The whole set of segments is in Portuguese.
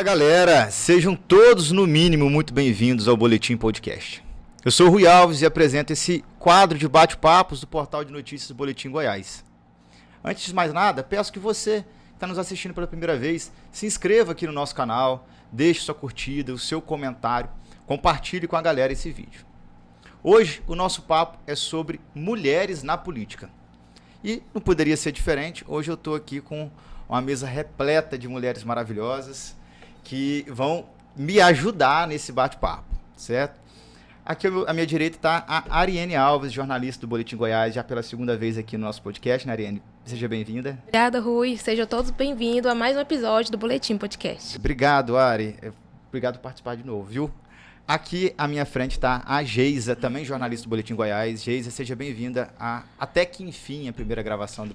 Fala galera, sejam todos no mínimo muito bem-vindos ao Boletim Podcast. Eu sou o Rui Alves e apresento esse quadro de bate-papos do portal de notícias Boletim Goiás. Antes de mais nada, peço que você que está nos assistindo pela primeira vez, se inscreva aqui no nosso canal, deixe sua curtida, o seu comentário, compartilhe com a galera esse vídeo. Hoje o nosso papo é sobre mulheres na política. E não poderia ser diferente, hoje eu estou aqui com uma mesa repleta de mulheres maravilhosas que vão me ajudar nesse bate-papo, certo? Aqui à minha direita está a Ariane Alves, jornalista do Boletim Goiás, já pela segunda vez aqui no nosso podcast, né, Ariane? Seja bem-vinda. Obrigada, Rui. Sejam todos bem-vindos a mais um episódio do Boletim Podcast. Obrigado, Ari. Obrigado por participar de novo, viu? Aqui à minha frente está a Geisa, também jornalista do Boletim Goiás. Geisa, seja bem-vinda a até que enfim a primeira gravação do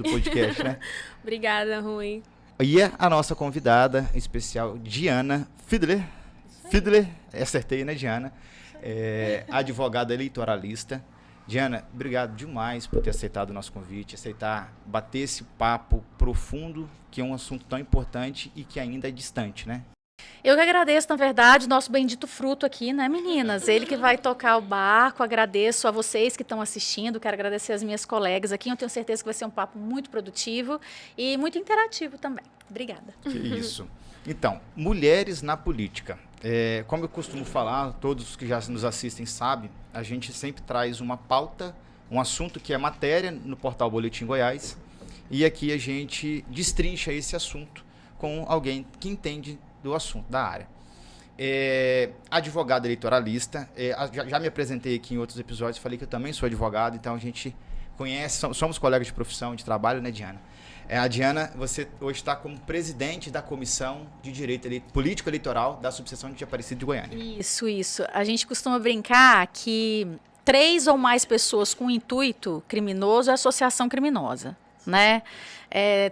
podcast, né? Obrigada, Rui. E a nossa convidada especial, Diana Fiedler. Fiedler, acertei, né, Diana? Advogada eleitoralista. Diana, obrigado demais por ter aceitado o nosso convite, aceitar bater esse papo profundo, que é um assunto tão importante e que ainda é distante, né? Eu que agradeço, na verdade, nosso bendito fruto aqui, né, meninas? Ele que vai tocar o barco. Agradeço a vocês que estão assistindo, quero agradecer as minhas colegas aqui. Eu tenho certeza que vai ser um papo muito produtivo e muito interativo também. Obrigada. Que isso. Então, mulheres na política. Como eu costumo falar, todos que já nos assistem sabem, a gente sempre traz uma pauta, um assunto que é matéria no portal Boletim Goiás, e aqui a gente destrincha esse assunto com alguém que entende do assunto, da área. Advogada eleitoralista, já me apresentei aqui em outros episódios, falei que eu também sou advogado, então a gente conhece, somos colegas de profissão, de trabalho, né, Diana? A Diana, você hoje está como presidente da Comissão de Direito Político Eleitoral da Subseção de Aparecida de Goiânia. Isso. A gente costuma brincar que 3 ou mais pessoas com intuito criminoso é associação criminosa, né?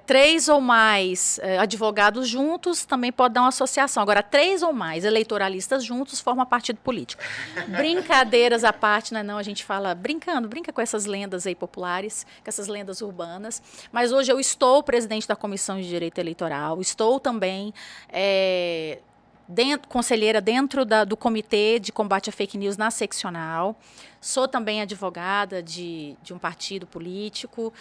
3 ou mais advogados juntos também pode dar uma associação. Agora, 3 ou mais eleitoralistas juntos formam partido político. Brincadeiras à parte, né? Não, a gente fala brinca com essas lendas aí populares, com essas lendas urbanas. Mas hoje eu estou presidente da Comissão de Direito Eleitoral, estou também conselheira dentro do Comitê de Combate à Fake News na seccional. Sou também advogada de um partido político.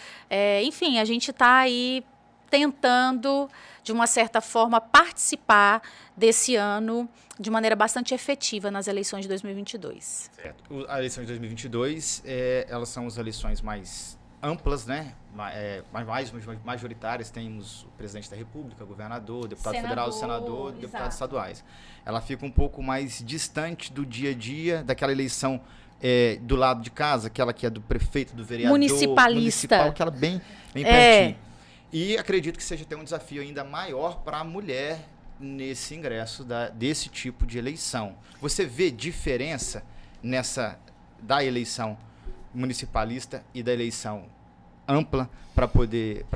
Enfim, a gente está aí tentando, de uma certa forma, participar desse ano de maneira bastante efetiva nas eleições de 2022. Certo. A eleição de 2022, elas são as eleições mais amplas, né? Mais majoritárias. Temos o presidente da República, governador, deputado federal, senador, deputados estaduais. Ela fica um pouco mais distante do dia a dia, daquela eleição do lado de casa, aquela que é do prefeito, do vereador. Municipal, aquela bem pertinho. E acredito que seja até um desafio ainda maior para a mulher nesse ingresso desse tipo de eleição. Você vê diferença da eleição municipalista e da eleição ampla para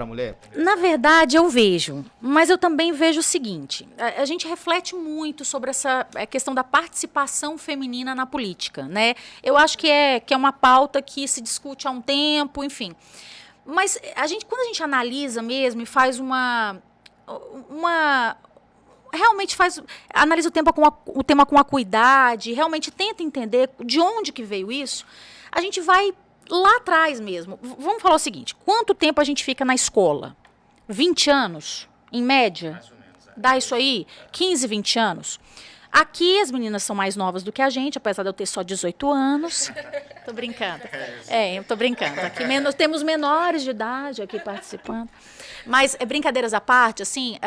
a mulher? Na verdade, eu vejo, mas eu também vejo o seguinte, a gente reflete muito sobre essa questão da participação feminina na política, né? Eu acho que é uma pauta que se discute há um tempo, enfim. Mas quando a gente analisa mesmo e faz analisa o tema com acuidade, realmente tenta entender de onde que veio isso, a gente vai lá atrás mesmo. Vamos falar o seguinte, quanto tempo a gente fica na escola? 20 anos, em média? Mais ou menos. Dá isso aí? 15, 20 anos? Aqui as meninas são mais novas do que a gente, apesar de eu ter só 18 anos. Tô brincando. Eu tô brincando. Aqui temos menores de idade aqui participando. Mas, brincadeiras à parte, assim,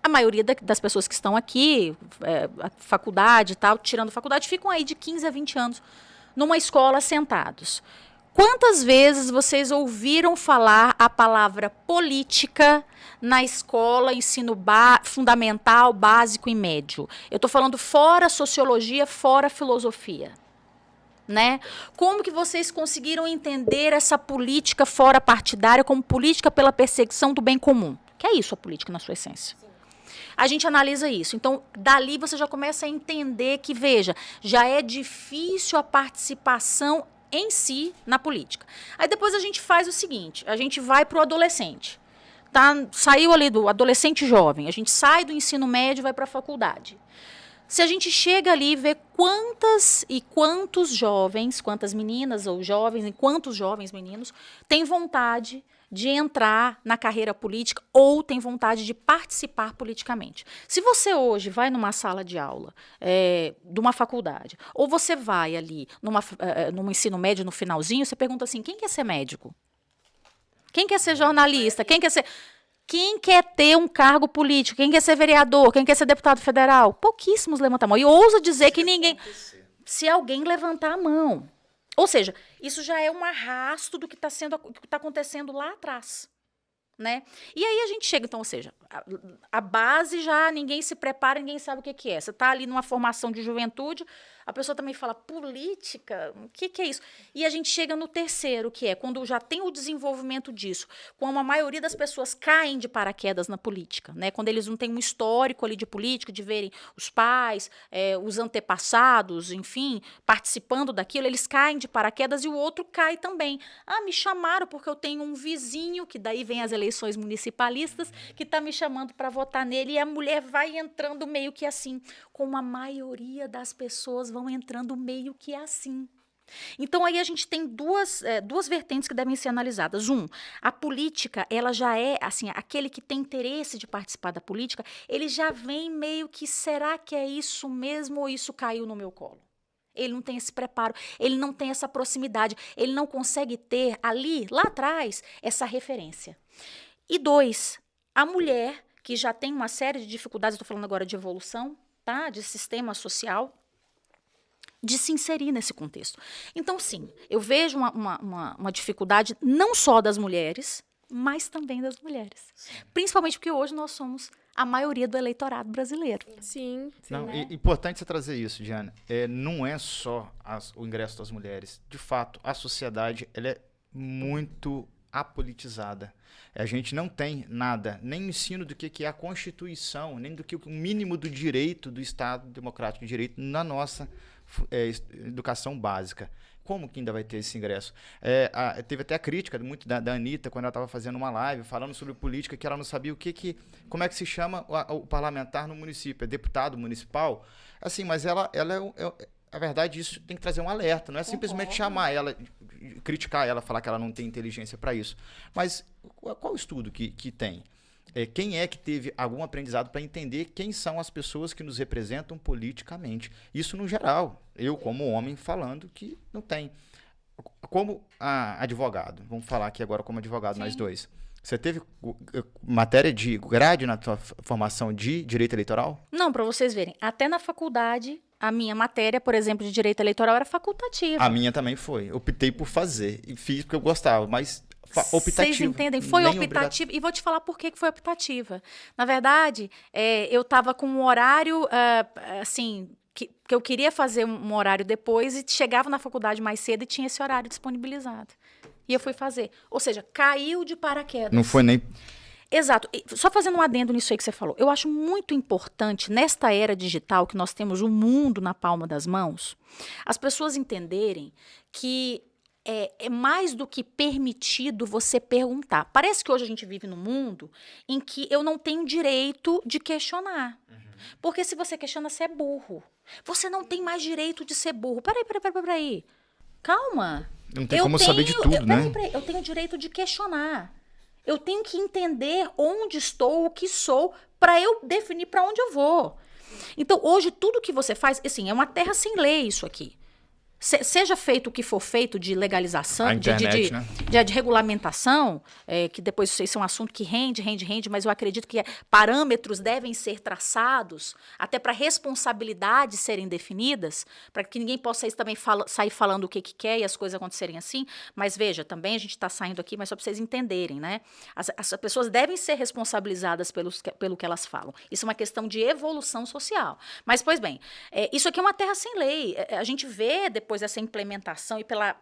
a maioria das pessoas que estão aqui, a faculdade e tal, tirando faculdade, ficam aí de 15 a 20 anos numa escola sentados. Quantas vezes vocês ouviram falar a palavra política na escola, ensino fundamental, básico e médio? Eu estou falando fora sociologia, fora filosofia. Né? Como que vocês conseguiram entender essa política fora partidária como política pela perseguição do bem comum? Que é isso a política na sua essência. A gente analisa isso. Então, dali você já começa a entender que, veja, já é difícil a participação em si na política. Aí depois a gente faz o seguinte, a gente vai para o adolescente. saiu ali do adolescente jovem, a gente sai do ensino médio e vai para a faculdade. Se a gente chega ali e vê quantas e quantos jovens, quantas meninas ou jovens, e quantos jovens meninos têm vontade de entrar na carreira política ou têm vontade de participar politicamente. Se você hoje vai numa sala de aula de uma faculdade, ou você vai ali num ensino médio no finalzinho, você pergunta assim, quem quer ser médico? Quem quer ser jornalista? Quem quer ter um cargo político? Quem quer ser vereador? Quem quer ser deputado federal? Pouquíssimos levantam a mão. E ousa dizer que ninguém... Se alguém levantar a mão. Ou seja, isso já é um arrasto do que está acontecendo lá atrás. Né? E aí a gente chega, então, ou seja, a base já ninguém se prepara, ninguém sabe o que é. Você está ali numa formação de juventude, a pessoa também fala, política, o que é isso? E a gente chega no terceiro, que é quando já tem o desenvolvimento disso, como a maioria das pessoas caem de paraquedas na política, né? Quando eles não têm um histórico ali de política, de verem os pais, os antepassados, enfim, participando daquilo, eles caem de paraquedas e o outro cai também. Ah, me chamaram porque eu tenho um vizinho, que daí vem as eleições municipalistas, que está me chamando para votar nele, e a mulher vai entrando meio que assim, como a maioria das pessoas vão entrando meio que assim. Então, aí a gente tem duas vertentes que devem ser analisadas. A política, ela já é, assim, aquele que tem interesse de participar da política, ele já vem meio que, será que é isso mesmo ou isso caiu no meu colo? Ele não tem esse preparo, ele não tem essa proximidade, ele não consegue ter ali, lá atrás, essa referência. E 2, a mulher, que já tem uma série de dificuldades, estou falando agora de evolução, tá? De sistema social, de se inserir nesse contexto. Então, sim, eu vejo uma dificuldade não só das mulheres, mas também das mulheres. Principalmente porque hoje nós somos a maioria do eleitorado brasileiro. Sim. Não, né? é importante você trazer isso, Diana. Não é só o ingresso das mulheres. De fato, a sociedade ela é muito apolitizada. A gente não tem nada, nem ensino do que é a Constituição, nem do que o mínimo do direito do Estado Democrático de Direito na nossa educação básica. Como que ainda vai ter esse ingresso? Teve até a crítica muito da Anitta, quando ela estava fazendo uma live, falando sobre política, que ela não sabia como é que se chama o parlamentar no município. É deputado municipal? Assim, mas a verdade, isso tem que trazer um alerta. Não é simplesmente chamar ela, criticar ela, falar que ela não tem inteligência para isso. Mas qual o estudo que tem? Quem é que teve algum aprendizado para entender quem são as pessoas que nos representam politicamente? Isso no geral. Eu, como homem, falando que não tem. Como advogado, vamos falar aqui agora como advogado, Sim. nós dois. Você teve matéria de grade na tua formação de direito eleitoral? Não, para vocês verem, até na faculdade, a minha matéria, por exemplo, de direito eleitoral era facultativa. A minha também foi. Optei por fazer e fiz porque eu gostava, mas optativa. Vocês entendem? Foi optativa. E vou te falar por que foi optativa. Na verdade, eu estava com um horário, assim, que eu queria fazer um horário depois e chegava na faculdade mais cedo e tinha esse horário disponibilizado. E eu fui fazer. Ou seja, caiu de paraquedas. Não foi nem... Exato. Só fazendo um adendo nisso aí que você falou. Eu acho muito importante, nesta era digital, que nós temos o mundo na palma das mãos, as pessoas entenderem que é mais do que permitido você perguntar. Parece que hoje a gente vive num mundo em que eu não tenho direito de questionar. Porque se você questiona, você é burro. Você não tem mais direito de ser burro. Peraí. Calma. Não tem como saber de tudo, né? Peraí, eu tenho o direito de questionar. Eu tenho que entender onde estou, o que sou, para eu definir para onde eu vou. Então, hoje, tudo que você faz, assim, é uma terra sem lei isso aqui. Seja feito o que for feito de legalização, A internet, né? de regulamentação, que depois isso é um assunto que rende, mas eu acredito que parâmetros devem ser traçados, até para responsabilidades serem definidas, para que ninguém possa também sair falando o que quer e as coisas acontecerem assim. Mas veja, também a gente está saindo aqui, mas só para vocês entenderem, né? As pessoas devem ser responsabilizadas pelo que elas falam. Isso é uma questão de evolução social. Mas, pois bem, isso aqui é uma terra sem lei. A gente vê, depois depois dessa implementação e pela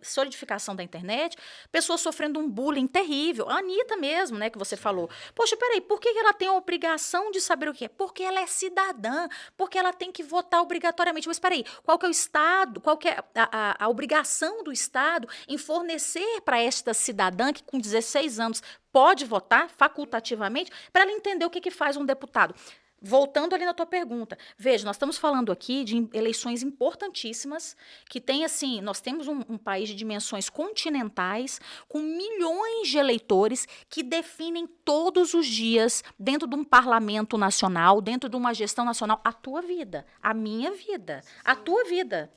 solidificação da internet, pessoas sofrendo um bullying terrível. A Anitta mesmo, né, que você falou. Poxa, peraí, por que ela tem a obrigação de saber o que é? Porque ela é cidadã, porque ela tem que votar obrigatoriamente. Mas peraí, qual que é o Estado, qual que é a obrigação do Estado em fornecer para esta cidadã que com 16 anos pode votar facultativamente, para ela entender o que faz um deputado? Voltando ali na tua pergunta, veja, nós estamos falando aqui de eleições importantíssimas, que tem assim, nós temos um país de dimensões continentais, com milhões de eleitores que definem todos os dias, dentro de um parlamento nacional, dentro de uma gestão nacional, a tua vida, a minha vida, a tua vida.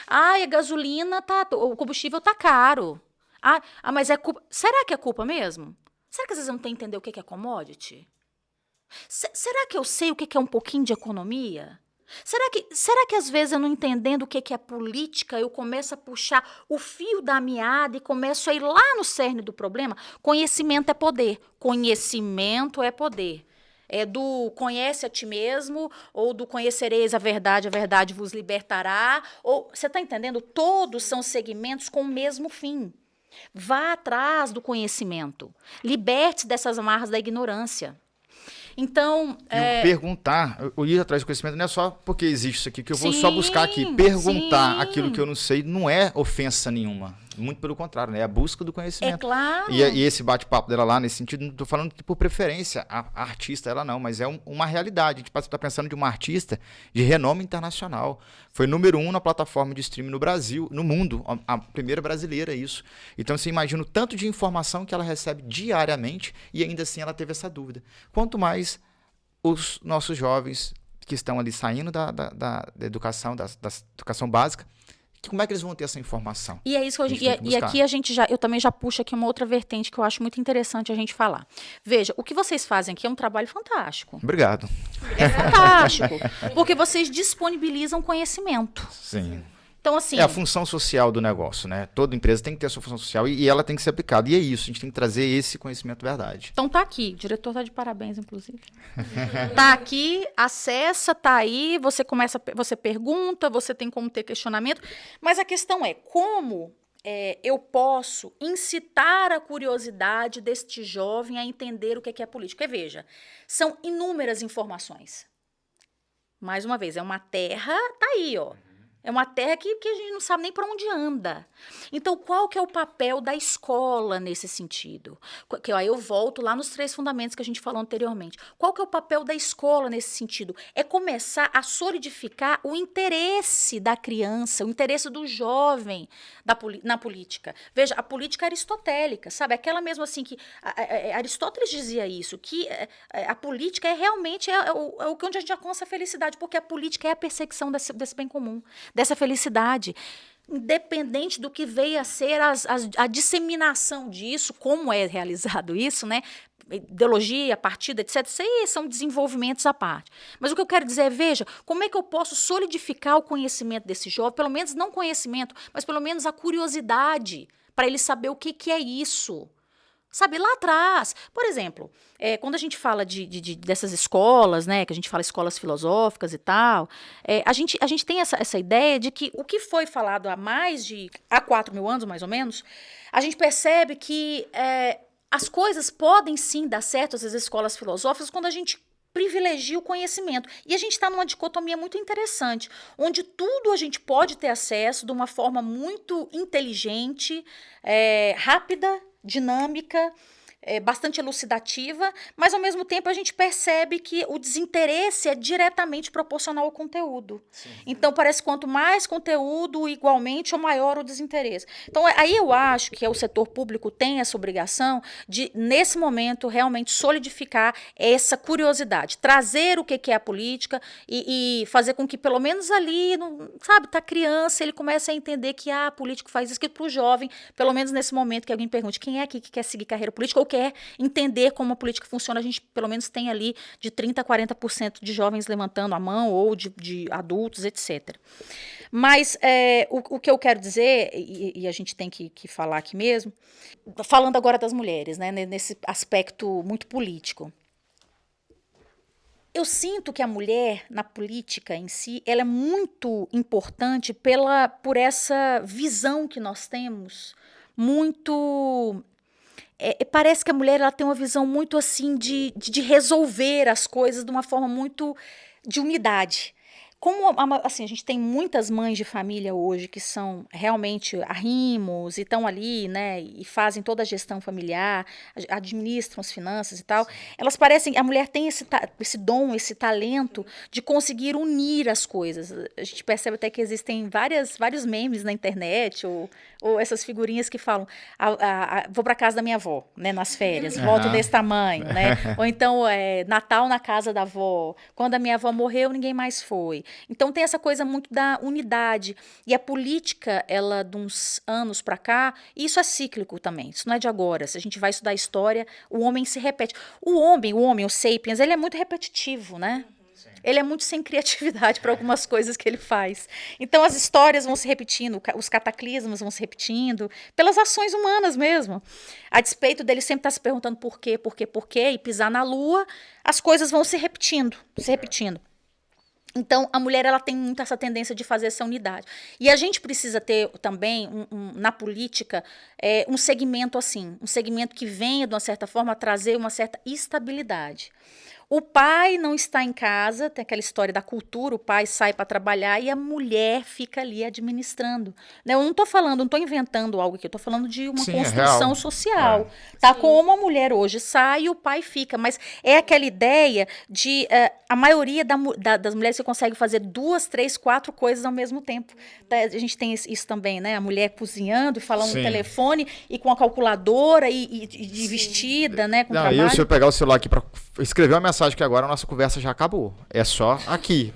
Ah, a gasolina o combustível tá caro. Mas é culpa. Será que é culpa mesmo? Será que às vezes eu não tenho que entender o que é commodity? Será que eu sei o que é um pouquinho de economia? Será que às vezes eu não entendendo o que é política, eu começo a puxar o fio da meada e começo a ir lá no cerne do problema? Conhecimento é poder. Conhecimento é poder. É do conhece a ti mesmo, ou do conhecereis a verdade vos libertará. Ou, você está entendendo? Todos são segmentos com o mesmo fim. Vá atrás do conhecimento. Liberte-se dessas amarras da ignorância. Então, perguntar, eu ir atrás do conhecimento não é só porque existe isso aqui, que eu vou só buscar aqui. Perguntar aquilo que eu não sei não é ofensa nenhuma. Muito pelo contrário, né? É a busca do conhecimento. É claro. E esse bate-papo dela lá, nesse sentido, não estou falando por preferência, a artista ela não, mas é uma realidade. A gente está pensando de uma artista de renome internacional. Foi número 1 na plataforma de streaming no Brasil, no mundo, a primeira brasileira, isso. Então você imagina o tanto de informação que ela recebe diariamente e ainda assim ela teve essa dúvida. Quanto mais os nossos jovens que estão ali saindo da educação, da educação básica, como é que eles vão ter essa informação? E é isso que aqui eu também já puxo aqui uma outra vertente que eu acho muito interessante a gente falar. Veja, o que vocês fazem aqui é um trabalho fantástico. Obrigado. É fantástico, porque vocês disponibilizam conhecimento. Sim. Então, assim, é a função social do negócio, né? Toda empresa tem que ter a sua função social e ela tem que ser aplicada. E é isso, a gente tem que trazer esse conhecimento verdade. Então tá aqui, o diretor tá de parabéns, inclusive. Tá aqui, acessa, tá aí, você pergunta, você tem como ter questionamento, mas a questão é como eu posso incitar a curiosidade deste jovem a entender o que é política. E veja, são inúmeras informações. Mais uma vez, é uma terra, tá aí, ó. É uma terra que a gente não sabe nem para onde anda. Então, qual que é o papel da escola nesse sentido? Aí eu volto lá nos 3 fundamentos que a gente falou anteriormente. Qual que é o papel da escola nesse sentido? É começar a solidificar o interesse da criança, o interesse do jovem na política. Veja, a política aristotélica, sabe? Aquela mesmo assim que Aristóteles dizia isso, que a política é realmente onde a gente alcança a felicidade, porque a política é a perseguição desse bem comum, dessa felicidade, independente do que veio a ser a disseminação disso, como é realizado isso, né? Ideologia, partido, etc. Isso aí são desenvolvimentos à parte. Mas o que eu quero dizer é, veja, como é que eu posso solidificar o conhecimento desse jovem, pelo menos não conhecimento, mas pelo menos a curiosidade, para ele saber o que é isso. Sabe, lá atrás, por exemplo, quando a gente fala dessas escolas, né, que a gente fala escolas filosóficas e tal, a gente tem essa ideia de que o que foi falado há 4 mil anos, mais ou menos, a gente percebe que as coisas podem sim dar certo, essas escolas filosóficas, quando a gente privilegia o conhecimento. E a gente está numa dicotomia muito interessante, onde tudo a gente pode ter acesso de uma forma muito inteligente, rápida, dinâmica, bastante elucidativa, mas ao mesmo tempo a gente percebe que o desinteresse é diretamente proporcional ao conteúdo. Sim. Então parece que quanto mais conteúdo, igualmente, ou maior o desinteresse. Então aí eu acho que o setor público tem essa obrigação de, nesse momento, realmente solidificar essa curiosidade, trazer o que é a política e fazer com que pelo menos ali, sabe, tá criança, ele comece a entender que a político faz isso, que para o jovem, pelo menos nesse momento que alguém pergunte quem é aqui que quer seguir carreira política ou quer entender como a política funciona, a gente pelo menos tem ali de 30% a 40% de jovens levantando a mão ou de adultos, etc. Mas o que eu quero dizer, e a gente tem que falar aqui mesmo, falando agora das mulheres, né, nesse aspecto muito político. Eu sinto que a mulher, na política em si, ela é muito importante por essa visão que nós temos, muito... parece que a mulher ela tem uma visão muito assim de resolver as coisas de uma forma muito de unidade. Como assim, a gente tem muitas mães de família hoje que são realmente arrimos e estão ali, né, e fazem toda a gestão familiar, administram as finanças e tal, elas parecem, a mulher tem esse dom, esse talento de conseguir unir as coisas. A gente percebe até que existem vários memes na internet ou essas figurinhas que falam, vou para casa da minha avó, né, nas férias, volto desse tamanho, né, ou então Natal na casa da avó, quando a minha avó morreu ninguém mais foi. Então tem essa coisa muito da unidade. E a política, ela de uns anos para cá, e isso é cíclico também, isso não é de agora. Se a gente vai estudar história, o homem se repete. O homem, o sapiens, ele é muito repetitivo, né? Ele é muito sem criatividade para algumas coisas que ele faz. Então as histórias vão se repetindo, os cataclismos vão se repetindo, pelas ações humanas mesmo. A despeito dele sempre estar se perguntando por quê, e pisar na lua, as coisas vão se repetindo. Então, a mulher ela tem muito essa tendência de fazer essa unidade. E a gente precisa ter também, na política, um segmento assim, um segmento que venha, de uma certa forma, a trazer uma certa estabilidade. O pai não está em casa, tem aquela história da cultura, o pai sai para trabalhar e a mulher fica ali administrando. Né? Eu não estou inventando algo aqui, eu estou falando de uma construção social. Tá? Como a mulher hoje sai e o pai fica, mas é aquela ideia de a maioria das mulheres que consegue fazer 2, 3, 4 coisas ao mesmo tempo. A gente tem isso também, né? A mulher cozinhando e falando no telefone e com a calculadora e de vestida, né? Com trabalho. Se eu pegar o celular aqui para escrever uma mensagem que agora a nossa conversa já acabou. É só aqui.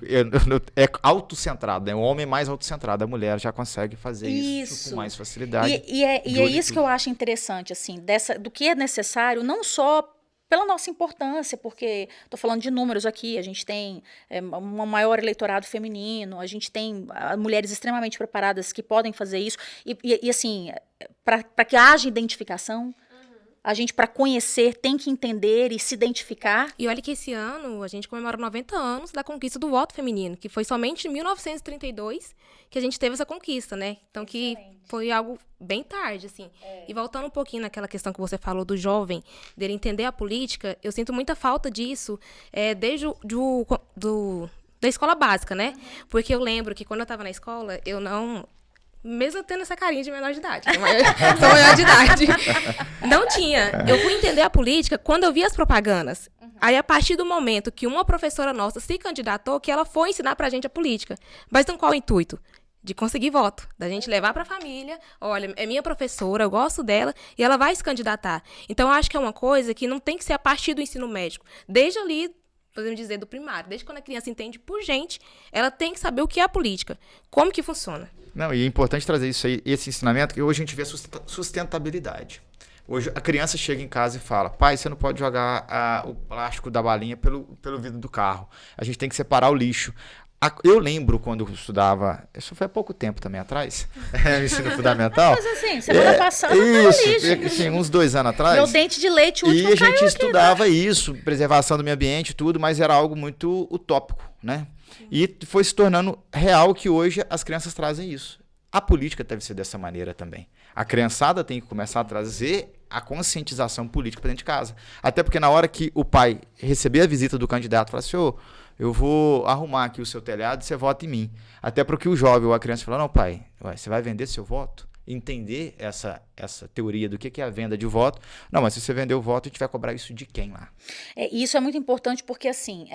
É autocentrado. É o homem mais autocentrado. A mulher já consegue fazer isso com mais facilidade. E é isso que eu acho interessante, assim, do que é necessário, não só pela nossa importância, porque estou falando de números aqui, a gente tem um maior eleitorado feminino, a gente tem mulheres extremamente preparadas que podem fazer isso, e assim, para que haja identificação, a gente, para conhecer, tem que entender e se identificar. E olha que esse ano a gente comemora 90 anos da conquista do voto feminino, que foi somente em 1932 que a gente teve essa conquista, né? Então, que foi algo bem tarde, assim. E voltando um pouquinho naquela questão que você falou do jovem, dele entender a política, eu sinto muita falta disso desde da escola básica, né? Porque eu lembro que quando eu estava na escola, eu não... Mesmo tendo essa carinha de menor de idade. Sou maior de idade. Não tinha. Eu fui entender a política quando eu vi as propagandas. Aí, a partir do momento que uma professora nossa se candidatou, que ela foi ensinar pra gente a política. Mas com qual intuito? De conseguir voto. Da gente levar pra família. Olha, é minha professora, eu gosto dela, e ela vai se candidatar. Então, eu acho que é uma coisa que não tem que ser a partir do ensino médico. Desde ali, podemos dizer, do primário. Desde quando a criança entende por gente, ela tem que saber o que é a política. Como que funciona. Não, e é importante trazer isso aí, esse ensinamento, que hoje a gente vê sustentabilidade. Hoje a criança chega em casa e fala, pai, você não pode jogar o plástico da balinha pelo vidro do carro. A gente tem que separar o lixo. Eu lembro quando eu estudava, isso foi há pouco tempo também atrás, ensino fundamental. Mas assim, semana passada isso, assim, uns 2 anos atrás. Meu dente de leite último E a gente estudava aqui, né? isso, preservação do meio ambiente e tudo, mas era algo muito utópico, né? E foi se tornando real que hoje as crianças trazem isso. A política deve ser dessa maneira também. A criançada tem que começar a trazer a conscientização política para dentro de casa. Até porque na hora que o pai receber a visita do candidato, fala assim, eu vou arrumar aqui o seu telhado e você vota em mim. Até porque o jovem ou a criança fala, não, pai, você vai vender seu voto? Entender essa teoria do que é a venda de voto. Não, mas se você vender o voto, a gente vai cobrar isso de quem lá? Isso é muito importante porque, assim,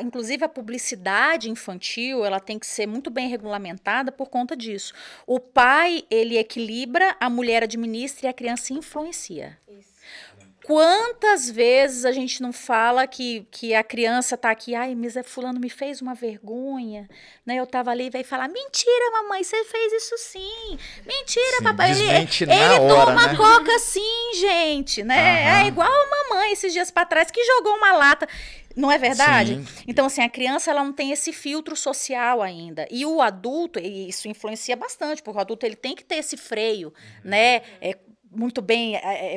inclusive a publicidade infantil, ela tem que ser muito bem regulamentada por conta disso. O pai, ele equilibra, a mulher administra e a criança influencia. Isso. Quantas vezes a gente não fala que a criança tá aqui, ai, mas fulano me fez uma vergonha, né? Eu tava ali e vai falar, mentira, mamãe, você fez isso sim. Mentira, sim, papai. Ele toma coca sim, gente, né? É igual a mamãe esses dias pra trás que jogou uma lata. Não é verdade? Sim. Então, assim, a criança ela não tem esse filtro social ainda. E o adulto, isso influencia bastante, porque o adulto ele tem que ter esse freio, né? muito bem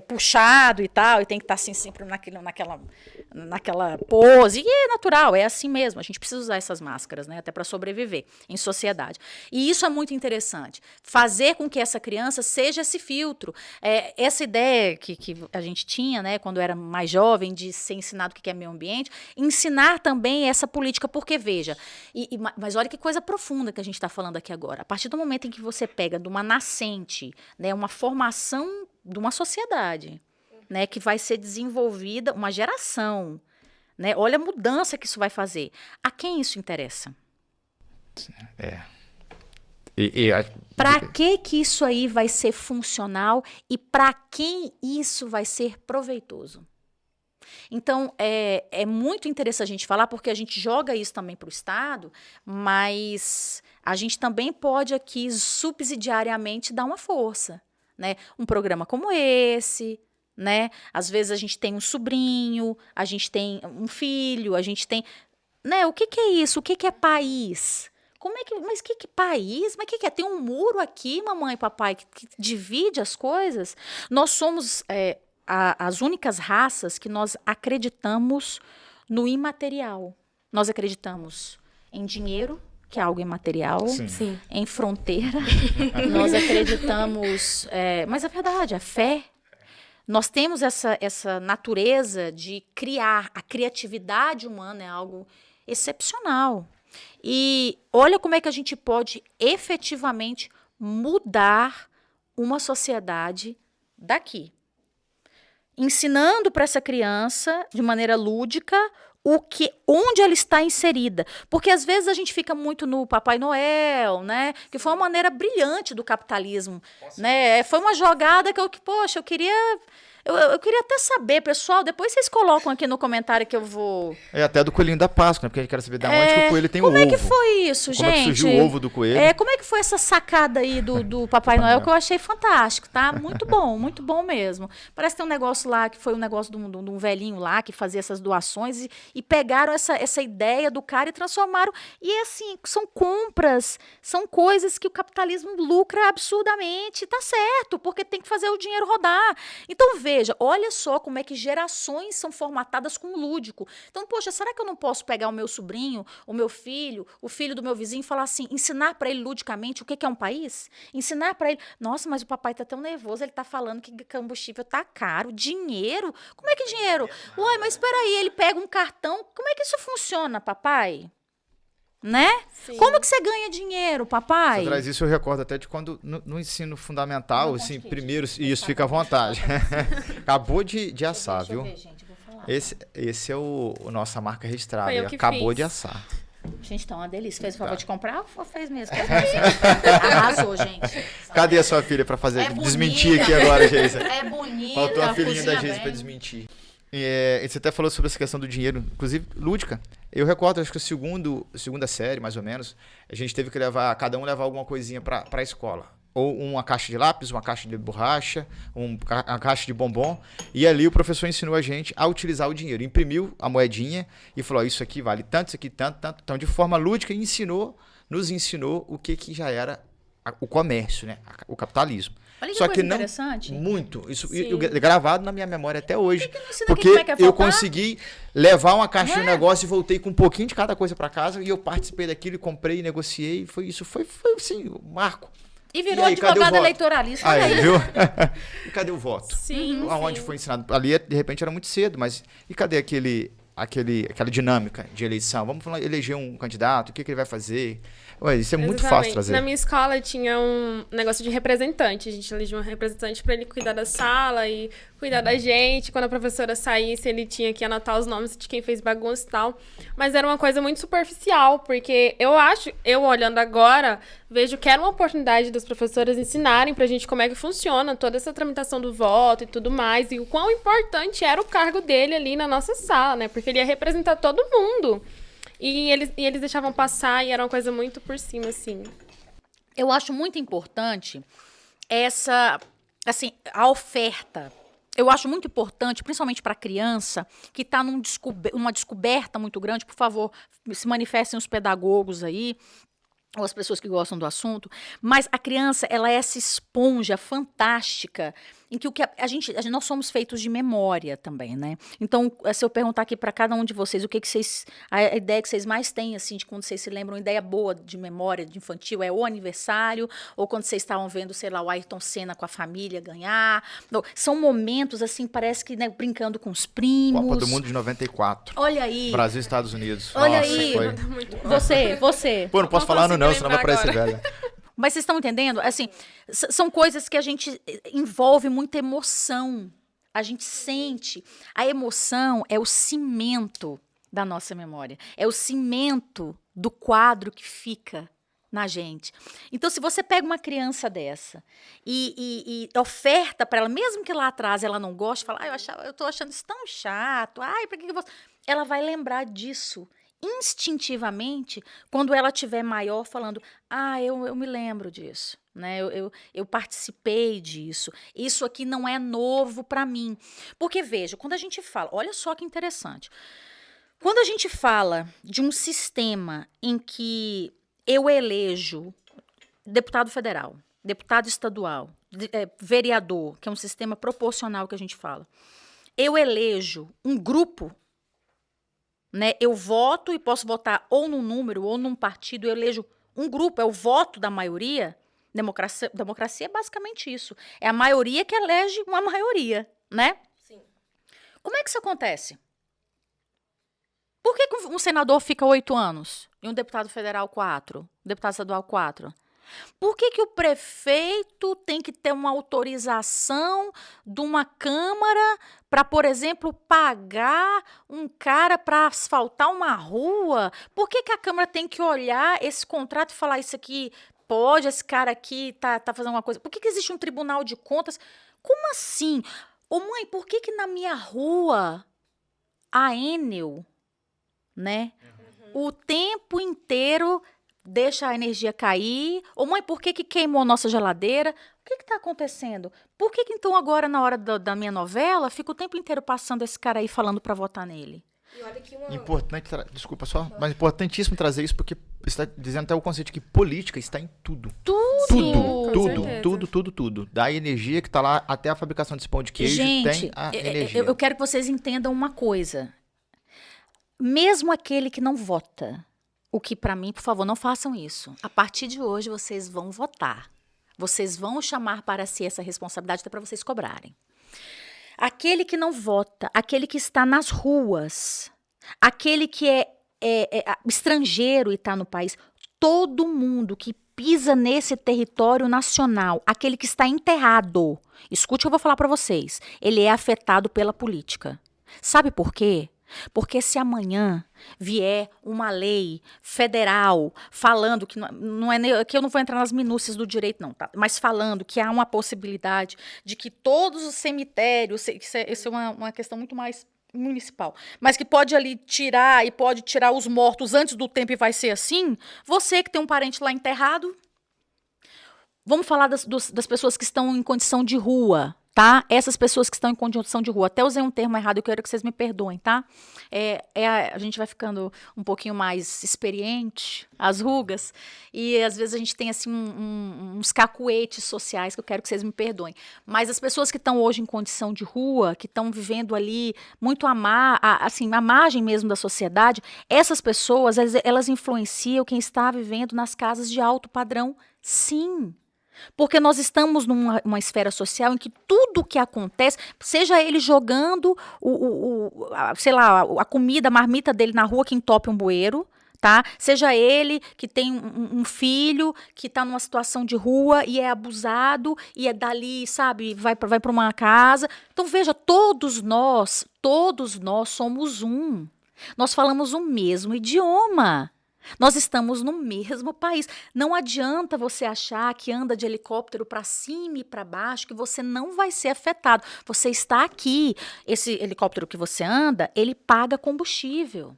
puxado e tal, e tem que estar assim sempre naquela pose, e é natural, é assim mesmo, a gente precisa usar essas máscaras, né, até para sobreviver em sociedade. E isso é muito interessante, fazer com que essa criança seja esse filtro. Essa ideia que a gente tinha, né, quando era mais jovem, de ser ensinado o que é meio ambiente, ensinar também essa política, porque veja, mas olha que coisa profunda que a gente está falando aqui agora. A partir do momento em que você pega de uma nascente, né, uma formação de uma sociedade, né, que vai ser desenvolvida, uma geração, né, olha a mudança que isso vai fazer. A quem isso interessa? Para que isso aí vai ser funcional e para quem isso vai ser proveitoso? Então, é muito interessante a gente falar, porque a gente joga isso também para o Estado, mas a gente também pode aqui subsidiariamente dar uma força, né? Um programa como esse, né? Às vezes a gente tem um sobrinho, a gente tem um filho, a gente tem... Né? O que é isso? O que é país? Mas que país? Mas que é? Tem um muro aqui, mamãe e papai, que divide as coisas? Nós somos... as únicas raças que nós acreditamos no imaterial. Nós acreditamos em dinheiro, que é algo imaterial, Sim. em fronteira. Nós acreditamos... mas a verdade, a fé. Nós temos essa natureza de criar. A criatividade humana é algo excepcional. E olha como é que a gente pode efetivamente mudar uma sociedade daqui. Ensinando para essa criança, de maneira lúdica, onde ela está inserida. Porque, às vezes, a gente fica muito no Papai Noel, né? Que foi uma maneira brilhante do capitalismo. Né? Foi uma jogada que eu queria... Eu queria até saber, pessoal, depois vocês colocam aqui no comentário que eu vou... Até do coelhinho da Páscoa, né? Porque a gente quer saber de onde que o coelho tem o ovo. Como é que foi isso, gente? Como é que surgiu o ovo do coelho? Como é que foi essa sacada aí do Papai Noel, que eu achei fantástico, tá? Muito bom mesmo. Parece que tem um negócio lá, que foi um negócio de um velhinho lá, que fazia essas doações, e pegaram essa ideia do cara e transformaram. E assim, são compras, são coisas que o capitalismo lucra absurdamente, tá certo, porque tem que fazer o dinheiro rodar. Então, veja, olha só como é que gerações são formatadas com o lúdico. Então, poxa, será que eu não posso pegar o meu sobrinho, o meu filho, o filho do meu vizinho e falar assim, ensinar para ele ludicamente o que é um país? Ensinar para ele, nossa, mas o papai tá tão nervoso, ele tá falando que combustível tá caro, dinheiro? Como é que dinheiro? Uai, mas espera aí, ele pega um cartão, como é que isso funciona, papai? Né? Sim. Como que você ganha dinheiro, papai? Você traz isso, eu recordo até de quando no ensino fundamental, assim, primeiro, isso fica à vontade. Acabou de assar, viu? Deixa eu ver, gente, vou falar. Esse é o nossa marca registrada. Foi eu que Acabou fiz. de assar. Gente, tá uma delícia. Fez o favor de comprar ou fez mesmo? Arrasou, gente. Cadê a sua filha pra fazer bonita. desmentir aqui agora, Geisa? É bonita. Faltou a filhinha da cozinha Geisa bem. pra desmentir. E você até falou sobre essa questão do dinheiro, inclusive lúdica. Eu recordo, acho que segunda série, mais ou menos, a gente teve que cada um levar alguma coisinha pra escola. Ou uma caixa de lápis, uma caixa de borracha, uma caixa de bombom. E ali o professor ensinou a gente a utilizar o dinheiro. Imprimiu a moedinha e falou, isso aqui vale tanto, isso aqui tanto, tanto. Então, de forma lúdica, nos ensinou o que já era o comércio, né? O capitalismo. Olha que Só coisa que não interessante. muito. Isso Sim. gravado na minha memória até hoje. Por que não ensina Porque aqui como é que é eu faltar? consegui levar uma caixa de Não é? negócio e voltei com um pouquinho de cada coisa para casa e eu participei daquilo, comprei, negociei. Isso foi assim, o marco. E virou E aí, cadê o advogado voto? eleitoralista. Olha Aí, aí. viu? E cadê o voto? Sim, Aonde sim. foi ensinado? Ali, de repente, era muito cedo, mas e cadê aquela dinâmica de eleição? Vamos eleger um candidato, o que ele vai fazer? Ué, isso é muito Exatamente. fácil trazer. Na minha escola tinha um negócio de representante. A gente elegia um representante para ele cuidar da sala e cuidar da gente. Quando a professora saísse, ele tinha que anotar os nomes de quem fez bagunça e tal. Mas era uma coisa muito superficial, porque eu olhando agora, vejo que era uma oportunidade das professoras ensinarem pra gente como é que funciona toda essa tramitação do voto e tudo mais. E o quão importante era o cargo dele ali na nossa sala, né? Porque ele ia representar todo mundo. E eles deixavam passar e era uma coisa muito por cima, assim. Eu acho muito importante a oferta. Eu acho muito importante, principalmente para a criança, que está numa descoberta muito grande. Por favor, se manifestem os pedagogos aí, ou as pessoas que gostam do assunto. Mas a criança, ela é essa esponja fantástica em que nós somos feitos de memória também, né? Então, se eu perguntar aqui para cada um de vocês, a ideia que vocês mais têm, assim, de quando vocês se lembram, uma ideia boa de memória de infantil, é o aniversário, ou quando vocês estavam vendo, sei lá, o Ayrton Senna com a família ganhar. Não, são momentos, assim, parece que, né, brincando com os primos. Copa do Mundo de 94. Olha aí. Brasil e Estados Unidos. Olha Nossa, aí. foi. Você. Pô, não posso falar no não, senão vai parecer agora. velha. Mas vocês estão entendendo? Assim, são coisas que a gente envolve muita emoção. A gente sente. A emoção é o cimento da nossa memória. É o cimento do quadro que fica na gente. Então, se você pega uma criança dessa e oferta para ela, mesmo que lá atrás ela não goste, fala, eu tô achando isso tão chato, por que você... Ela vai lembrar disso instintivamente, quando ela tiver maior, falando, eu me lembro disso, né? Eu participei disso. Isso aqui não é novo para mim. Porque, veja, quando a gente fala, olha só que interessante, quando a gente fala de um sistema em que eu elejo deputado federal, deputado estadual, vereador, que é um sistema proporcional que a gente fala, eu elejo um grupo, né? Eu voto e posso votar ou num número ou num partido, eu elejo um grupo, é o voto da maioria. Democracia é basicamente isso. É a maioria que elege uma maioria, né? Sim. Como é que isso acontece? Por que um senador fica 8 anos e um deputado federal 4, um deputado estadual 4? Por que o prefeito tem que ter uma autorização de uma Câmara para, por exemplo, pagar um cara para asfaltar uma rua? Por que a Câmara tem que olhar esse contrato e falar isso aqui pode, esse cara aqui tá fazendo uma coisa? Por que existe um tribunal de contas? Como assim? Ô mãe, por que na minha rua a Enel, né, o tempo inteiro deixa a energia cair? Ô mãe, por que queimou a nossa geladeira? O que está acontecendo? Por que então agora, na hora da minha novela, fica o tempo inteiro passando esse cara aí falando para votar nele? E olha que Importante, desculpa só, mas importantíssimo trazer isso, porque está dizendo até o conceito de que política está em tudo. Tudo. Da energia que está lá, até a fabricação desse pão de queijo, gente, tem a energia. Eu quero que vocês entendam uma coisa. Mesmo aquele que não vota, o que para mim, por favor, não façam isso. A partir de hoje, vocês vão votar. Vocês vão chamar para si essa responsabilidade até para vocês cobrarem. Aquele que não vota, aquele que está nas ruas, aquele que é estrangeiro e está no país, todo mundo que pisa nesse território nacional, aquele que está enterrado, escute o que eu vou falar para vocês, ele é afetado pela política. Sabe por quê? Porque se amanhã vier uma lei federal falando que não é que eu não vou entrar nas minúcias do direito não, tá? Mas falando que há uma possibilidade de que todos os cemitérios, isso é uma questão muito mais municipal, mas que pode ali tirar os mortos antes do tempo e vai ser assim, você que tem um parente lá enterrado, vamos falar das pessoas que estão em condição de rua, tá? Essas pessoas que estão em condição de rua. Até usei um termo errado, eu quero que vocês me perdoem, tá? A gente vai ficando um pouquinho mais experiente, as rugas, e às vezes a gente tem assim uns cacuetes sociais que eu quero que vocês me perdoem. Mas as pessoas que estão hoje em condição de rua, que estão vivendo ali muito à margem mesmo da sociedade, essas pessoas, elas influenciam quem está vivendo nas casas de alto padrão, sim. Porque nós estamos numa esfera social em que tudo que acontece, seja ele jogando a comida, a marmita dele na rua que entope um bueiro, tá? Seja ele que tem um filho que está numa situação de rua e é abusado e é dali, sabe, vai para uma casa. Então, veja, todos nós somos um. Nós falamos o mesmo idioma. Nós estamos no mesmo país. Não adianta você achar que anda de helicóptero para cima e para baixo, que você não vai ser afetado. Você está aqui. Esse helicóptero que você anda, ele paga combustível.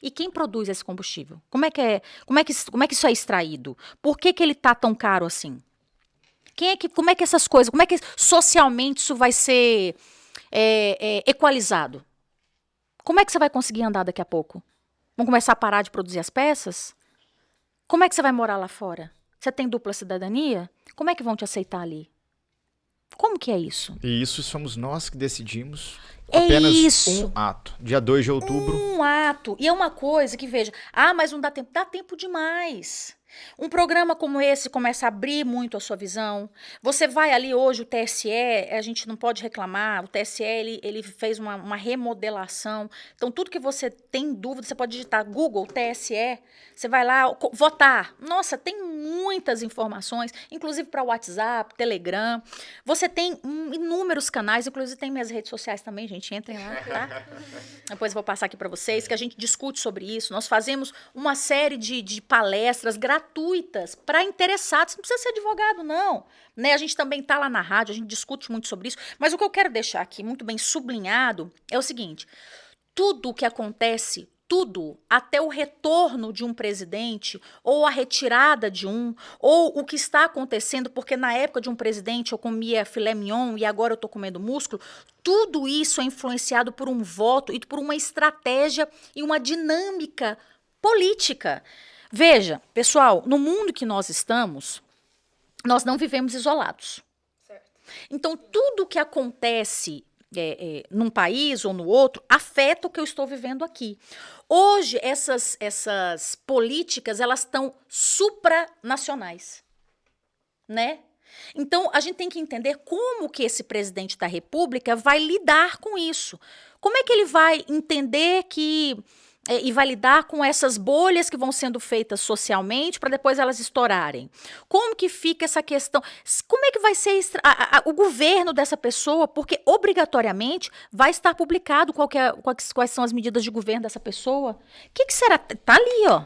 E quem produz esse combustível? Como é que isso é extraído? Por que ele está tão caro assim? Como é que essas coisas, como é que socialmente isso vai ser equalizado? Como é que você vai conseguir andar daqui a pouco? Vão começar a parar de produzir as peças? Como é que você vai morar lá fora? Você tem dupla cidadania? Como é que vão te aceitar ali? Como que é isso? E isso somos nós que decidimos. É Apenas isso. um ato. Dia 2 de outubro. Um ato. E é uma coisa que, veja, mas não dá tempo. Dá tempo demais. Um programa como esse começa a abrir muito a sua visão. Você vai ali hoje, o TSE, a gente não pode reclamar, o TSE ele fez uma remodelação. Então, tudo que você tem dúvida, você pode digitar Google, TSE, você vai lá, votar. Nossa, tem muitas informações, inclusive para WhatsApp, Telegram. Você tem inúmeros canais, inclusive tem minhas redes sociais também, gente, entrem lá, tá? Depois eu vou passar aqui para vocês, que a gente discute sobre isso. Nós fazemos uma série de palestras gratuitas para interessados. Não precisa ser advogado, não. Né? A gente também está lá na rádio, a gente discute muito sobre isso. Mas o que eu quero deixar aqui muito bem sublinhado é o seguinte: tudo o que acontece, tudo, até o retorno de um presidente, ou a retirada de um, ou o que está acontecendo, porque na época de um presidente eu comia filé mignon e agora eu estou comendo músculo, tudo isso é influenciado por um voto e por uma estratégia e uma dinâmica política. Veja, pessoal, no mundo que nós estamos, nós não vivemos isolados. Certo. Então, tudo que acontece num país ou no outro afeta o que eu estou vivendo aqui. Hoje, essas políticas, elas estão supranacionais, né? Então, a gente tem que entender como que esse presidente da República vai lidar com isso. Como é que ele vai entender e vai lidar com essas bolhas que vão sendo feitas socialmente para depois elas estourarem? Como que fica essa questão? Como é que vai ser o governo dessa pessoa? Porque, obrigatoriamente, vai estar publicado quais são as medidas de governo dessa pessoa. O que será? Tá ali, ó.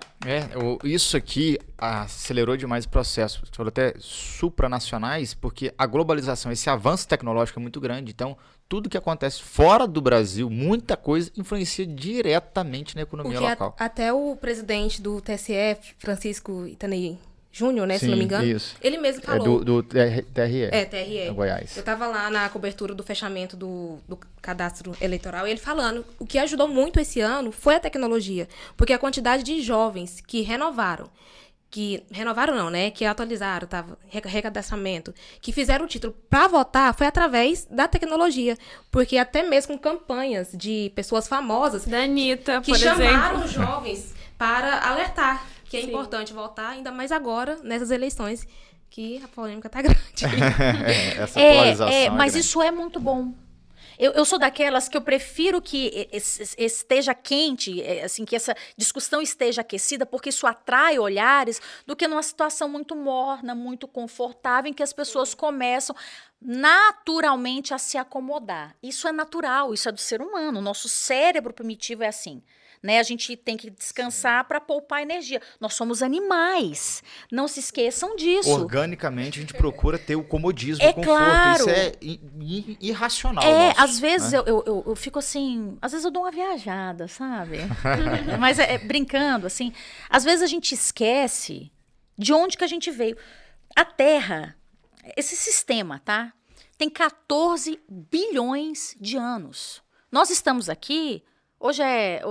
Isso aqui acelerou demais o processo. Você falou até supranacionais, porque a globalização, esse avanço tecnológico é muito grande. Então, tudo que acontece fora do Brasil, muita coisa influencia diretamente na economia local. Até o presidente do TSE, Francisco Itanei Júnior, né, se não me engano, isso. ele mesmo falou. Do TRE. TRE. Goiás. Eu estava lá na cobertura do fechamento do cadastro eleitoral e ele falando o que ajudou muito esse ano foi a tecnologia, porque a quantidade de jovens que renovaram não, né? Que atualizaram, recadastramento, que fizeram o título para votar foi através da tecnologia. Porque até mesmo campanhas de pessoas famosas da Anitta, que por chamaram exemplo, os jovens para alertar que é importante votar, ainda mais agora, nessas eleições, que a polêmica tá grande. Essa polarização mas grande. isso é muito bom. Eu sou daquelas que eu prefiro que esteja quente, assim, que essa discussão esteja aquecida, porque isso atrai olhares, do que numa situação muito morna, muito confortável, em que as pessoas começam naturalmente a se acomodar. Isso é natural, isso é do ser humano. O nosso cérebro primitivo é assim. Né? A gente tem que descansar para poupar energia. Nós somos animais. Não se esqueçam disso. Organicamente, a gente procura ter o comodismo, o conforto. Claro. Isso é irracional. Às vezes eu fico assim... Às vezes eu dou uma viajada, sabe? Mas brincando, assim... Às vezes a gente esquece de onde que a gente veio. A Terra, esse sistema, tá? Tem 14 bilhões de anos. Nós estamos aqui... Hoje,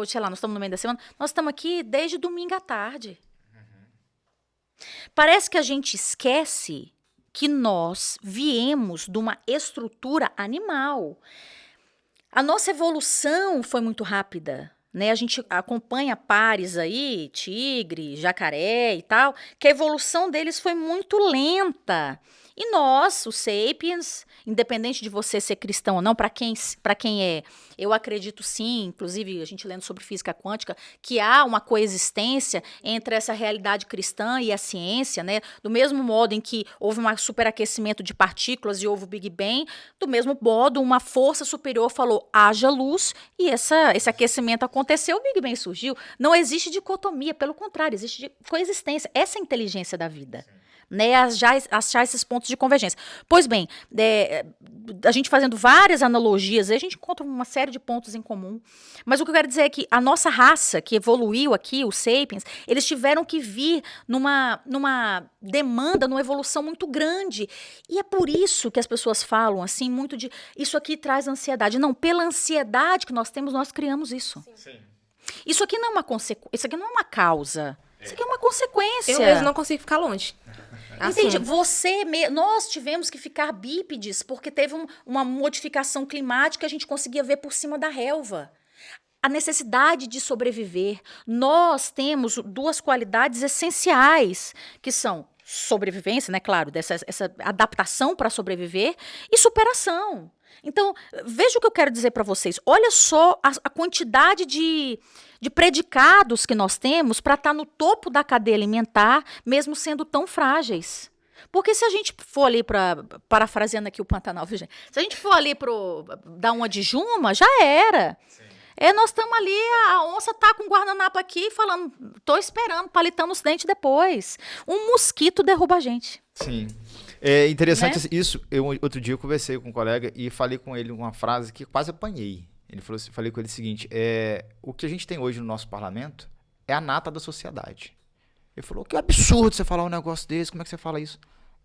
sei lá, nós estamos no meio da semana, nós estamos aqui desde domingo à tarde. Parece que a gente esquece que nós viemos de uma estrutura animal. A nossa evolução foi muito rápida, né? A gente acompanha pares aí, tigre, jacaré e tal, que a evolução deles foi muito lenta. E nós, os sapiens, independente de você ser cristão ou não, para quem é, eu acredito sim, inclusive a gente lendo sobre física quântica, que há uma coexistência entre essa realidade cristã e a ciência, né? Do mesmo modo em que houve um superaquecimento de partículas e houve o Big Bang, do mesmo modo uma força superior falou, haja luz, e esse aquecimento aconteceu, o Big Bang surgiu. Não existe dicotomia, pelo contrário, existe coexistência. Essa é a inteligência da vida. Né, achar esses pontos de convergência. Pois bem, a gente fazendo várias analogias, a gente encontra uma série de pontos em comum. Mas o que eu quero dizer é que a nossa raça, que evoluiu aqui, os sapiens, eles tiveram que vir numa demanda, numa evolução muito grande. E é por isso que as pessoas falam assim, muito de isso aqui traz ansiedade. Não, pela ansiedade que nós temos, nós criamos isso. Sim. Isso aqui não é uma consequência, isso aqui não é uma causa. Isso aqui é uma consequência. Eu mesmo não consigo ficar longe. Entende? Assim. Nós tivemos que ficar bípedes porque teve uma modificação climática, a gente conseguia ver por cima da relva. A necessidade de sobreviver. Nós temos 2 qualidades essenciais, que são sobrevivência, né? Claro, essa adaptação para sobreviver e superação. Então, veja o que eu quero dizer para vocês. Olha só a quantidade de predicados que nós temos para estar no topo da cadeia alimentar, mesmo sendo tão frágeis. Porque se a gente for ali parafraseando aqui o Pantanal, viu, gente? Se a gente for ali dar uma de Juma, já era. Sim. Nós estamos ali, a onça tá com o guardanapo aqui falando, tô esperando, palitando os dentes depois. Um mosquito derruba a gente. Sim. É interessante, né? Isso. Outro dia eu conversei com um colega e falei com ele uma frase que quase apanhei. Ele falou assim, falei com ele o seguinte, o que a gente tem hoje no nosso parlamento é a nata da sociedade. Ele falou, que absurdo você falar um negócio desse, como é que você fala isso?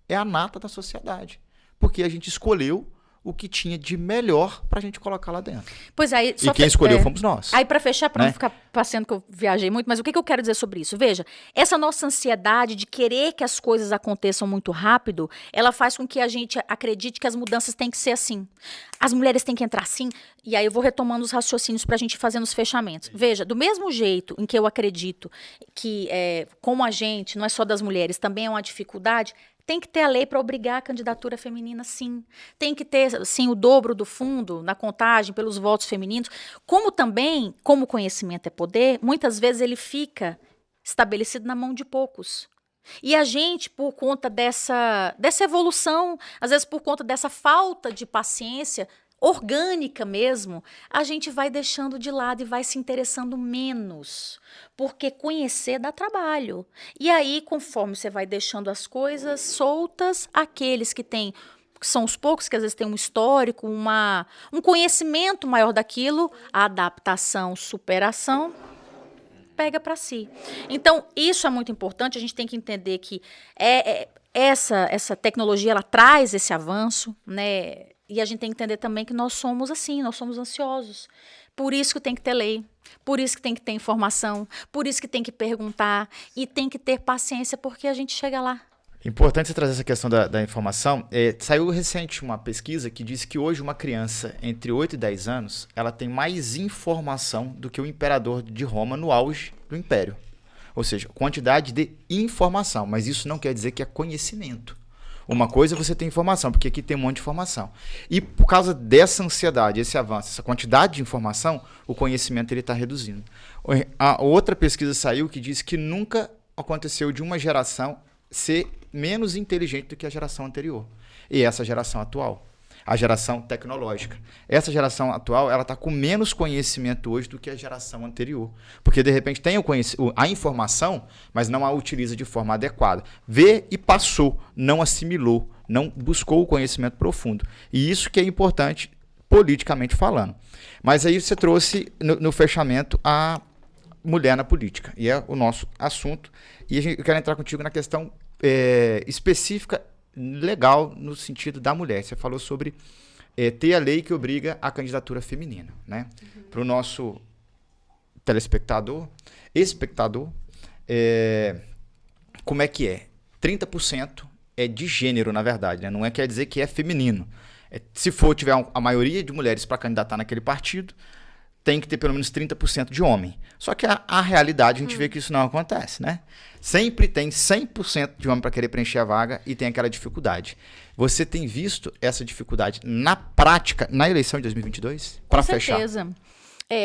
É a nata da sociedade. Porque a gente escolheu o que tinha de melhor pra gente colocar lá dentro. Pois aí, e quem escolheu fomos nós. Aí, para fechar, para não ficar parecendo que eu viajei muito, mas o que eu quero dizer sobre isso? Veja, essa nossa ansiedade de querer que as coisas aconteçam muito rápido, ela faz com que a gente acredite que as mudanças têm que ser assim. As mulheres têm que entrar assim, e aí eu vou retomando os raciocínios pra gente fazer nos fechamentos. Veja, do mesmo jeito em que eu acredito que, como a gente, não é só das mulheres, também é uma dificuldade, tem que ter a lei para obrigar a candidatura feminina, sim. Tem que ter, sim, o dobro do fundo na contagem pelos votos femininos. Como também, como conhecimento é poder, muitas vezes ele fica estabelecido na mão de poucos. E a gente, por conta dessa evolução, às vezes por conta dessa falta de paciência orgânica mesmo, a gente vai deixando de lado e vai se interessando menos, porque conhecer dá trabalho. E aí, conforme você vai deixando as coisas soltas, aqueles que são os poucos que às vezes têm um histórico, um conhecimento maior daquilo, a adaptação, superação, pega para si. Então, isso é muito importante, a gente tem que entender que essa tecnologia, ela traz esse avanço, né? E a gente tem que entender também que nós somos assim, nós somos ansiosos. Por isso que tem que ter lei, por isso que tem que ter informação, por isso que tem que perguntar e tem que ter paciência porque a gente chega lá. Importante você trazer essa questão da informação. Saiu recente uma pesquisa que diz que hoje uma criança entre 8 e 10 anos, ela tem mais informação do que o imperador de Roma no auge do império. Ou seja, quantidade de informação, mas isso não quer dizer que é conhecimento. Uma coisa é você ter informação, porque aqui tem um monte de informação. E por causa dessa ansiedade, esse avanço, essa quantidade de informação, o conhecimento está reduzindo. A outra pesquisa saiu que diz que nunca aconteceu de uma geração ser menos inteligente do que a geração anterior. E essa geração atual, a geração tecnológica. Essa geração atual, ela está com menos conhecimento hoje do que a geração anterior. Porque, de repente, tem a informação, mas não a utiliza de forma adequada. Vê e passou, não assimilou, não buscou o conhecimento profundo. E isso que é importante, politicamente falando. Mas aí você trouxe, no fechamento, a mulher na política. E é o nosso assunto. E eu quero entrar contigo na questão específica legal no sentido da mulher. Você falou sobre ter a lei que obriga a candidatura feminina, né? Para o nosso espectador, como é que é? 30% é de gênero, na verdade, né? Não quer dizer que é feminino. Se tiver a maioria de mulheres para candidatar naquele partido, tem que ter pelo menos 30% de homem. Só que a realidade, a gente vê que isso não acontece, né? Sempre tem 100% de homem para querer preencher a vaga e tem aquela dificuldade. Você tem visto essa dificuldade na prática, na eleição de 2022? Para fechar. Com certeza.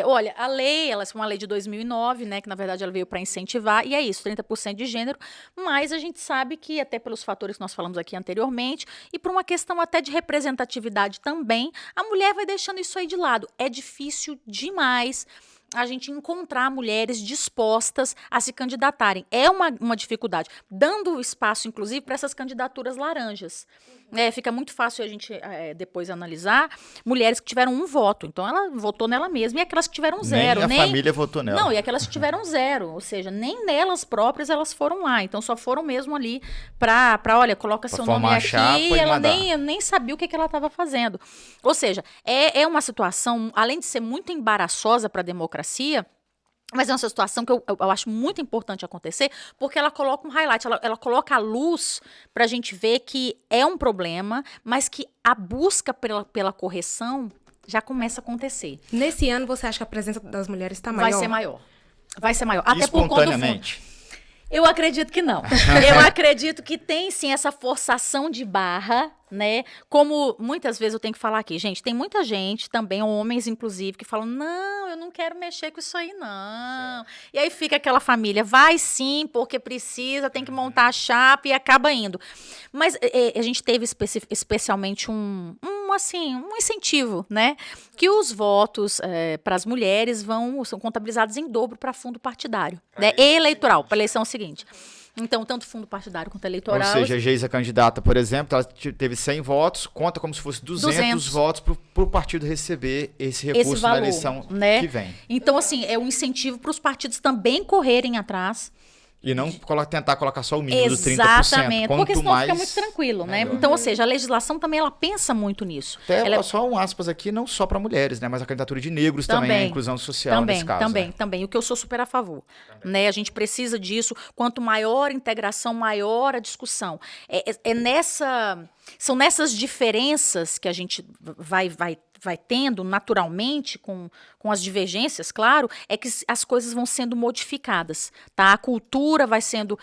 Olha, a lei, ela é uma lei de 2009, né, que na verdade ela veio para incentivar, e é isso, 30% de gênero, mas a gente sabe que até pelos fatores que nós falamos aqui anteriormente, e por uma questão até de representatividade também, a mulher vai deixando isso aí de lado. É difícil demais a gente encontrar mulheres dispostas a se candidatarem. É uma dificuldade, dando espaço, inclusive, para essas candidaturas laranjas. Fica muito fácil a gente depois analisar mulheres que tiveram um voto. Então, ela votou nela mesma. E aquelas que tiveram zero. Nem a família votou nela. Não, e aquelas que tiveram zero. Ou seja, nem nelas próprias elas foram lá. Então, só foram mesmo ali para olha, coloca seu nome aqui. E ela nem sabia o que ela estava fazendo. Ou seja, é uma situação, além de ser muito embaraçosa para a democracia, Mas é uma situação que eu acho muito importante acontecer, porque ela coloca um highlight, ela coloca a luz para a gente ver que é um problema, mas que a busca pela correção já começa a acontecer. Nesse ano, você acha que a presença das mulheres está maior? Vai ser maior. Vai ser maior. Até por conta do fundo. Eu acredito que não. Eu acredito que tem, sim, essa forçação de barra, né? Como muitas vezes eu tenho que falar aqui, gente, tem muita gente também, homens inclusive, que falam, não, eu não quero mexer com isso aí, não. Certo. E aí fica aquela família, vai sim, porque precisa, tem que montar a chapa e acaba indo. Mas a gente teve especialmente um incentivo, né? Que os votos para as mulheres são contabilizados em dobro para fundo partidário, né? Eleitoral, para a eleição seguinte. Então, tanto fundo partidário quanto eleitoral. Ou seja, a Geisa candidata, por exemplo, ela teve 100 votos, conta como se fosse 200 votos para o partido receber esse recurso valor, na eleição, né, que vem. Então, assim, é um incentivo para os partidos também correrem atrás. E não tentar colocar só o mínimo dos 30%. Exatamente, porque senão fica muito tranquilo, né? Então, ou seja, a legislação também, ela pensa muito nisso. Até só um aspas aqui, não só para mulheres, né? Mas a candidatura de negros também, a inclusão social nesse caso. Também. O que eu sou super a favor. Né? A gente precisa disso. Quanto maior a integração, maior a discussão. São nessas diferenças que a gente vai tendo naturalmente, com as divergências, claro, é que as coisas vão sendo modificadas, tá? A cultura vai sendo,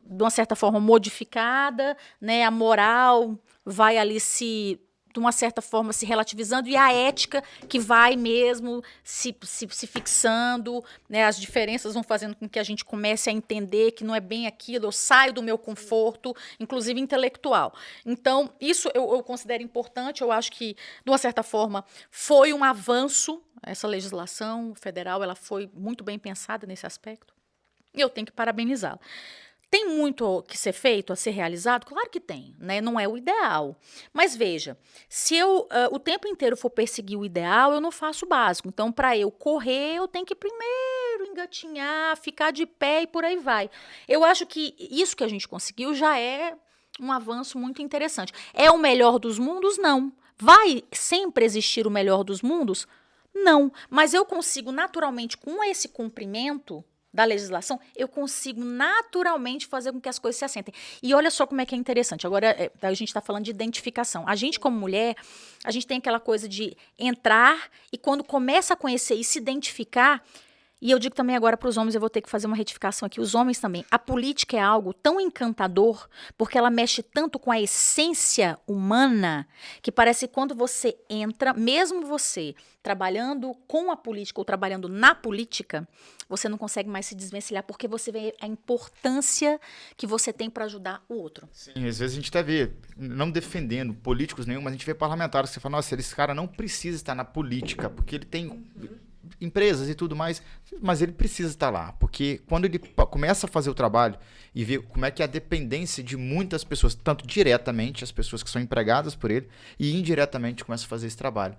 de uma certa forma, modificada, né? A moral vai ali de uma certa forma, se relativizando, e a ética que vai mesmo se fixando, né? As diferenças vão fazendo com que a gente comece a entender que não é bem aquilo, eu saio do meu conforto, inclusive intelectual. Então, isso eu considero importante, eu acho que, de uma certa forma, foi um avanço, essa legislação federal, ela foi muito bem pensada nesse aspecto, e eu tenho que parabenizá-la. Tem muito que ser feito, a ser realizado? Claro que tem, né? Não é o ideal. Mas veja, se eu o tempo inteiro for perseguir o ideal, eu não faço o básico. Então, para eu correr, eu tenho que primeiro engatinhar, ficar de pé e por aí vai. Eu acho que isso que a gente conseguiu já é um avanço muito interessante. É o melhor dos mundos? Não. Vai sempre existir o melhor dos mundos? Não. Mas eu consigo naturalmente, com esse cumprimento da legislação, eu consigo naturalmente fazer com que as coisas se assentem. E olha só como é que é interessante. Agora, a gente está falando de identificação. A gente, como mulher, a gente tem aquela coisa de entrar e quando começa a conhecer e se identificar, e eu digo também agora para os homens, eu vou ter que fazer uma retificação aqui, os homens também. A política é algo tão encantador, porque ela mexe tanto com a essência humana, que parece que quando você entra, mesmo você trabalhando com a política ou trabalhando na política, você não consegue mais se desvencilhar, porque você vê a importância que você tem para ajudar o outro. Sim, às vezes a gente até vê, não defendendo políticos nenhum, mas a gente vê parlamentares que você fala, nossa, esse cara não precisa estar na política, porque ele tem empresas e tudo mais, mas ele precisa estar lá, porque quando ele começa a fazer o trabalho e vê como é que é a dependência de muitas pessoas, tanto diretamente as pessoas que são empregadas por ele, e indiretamente começa a fazer esse trabalho.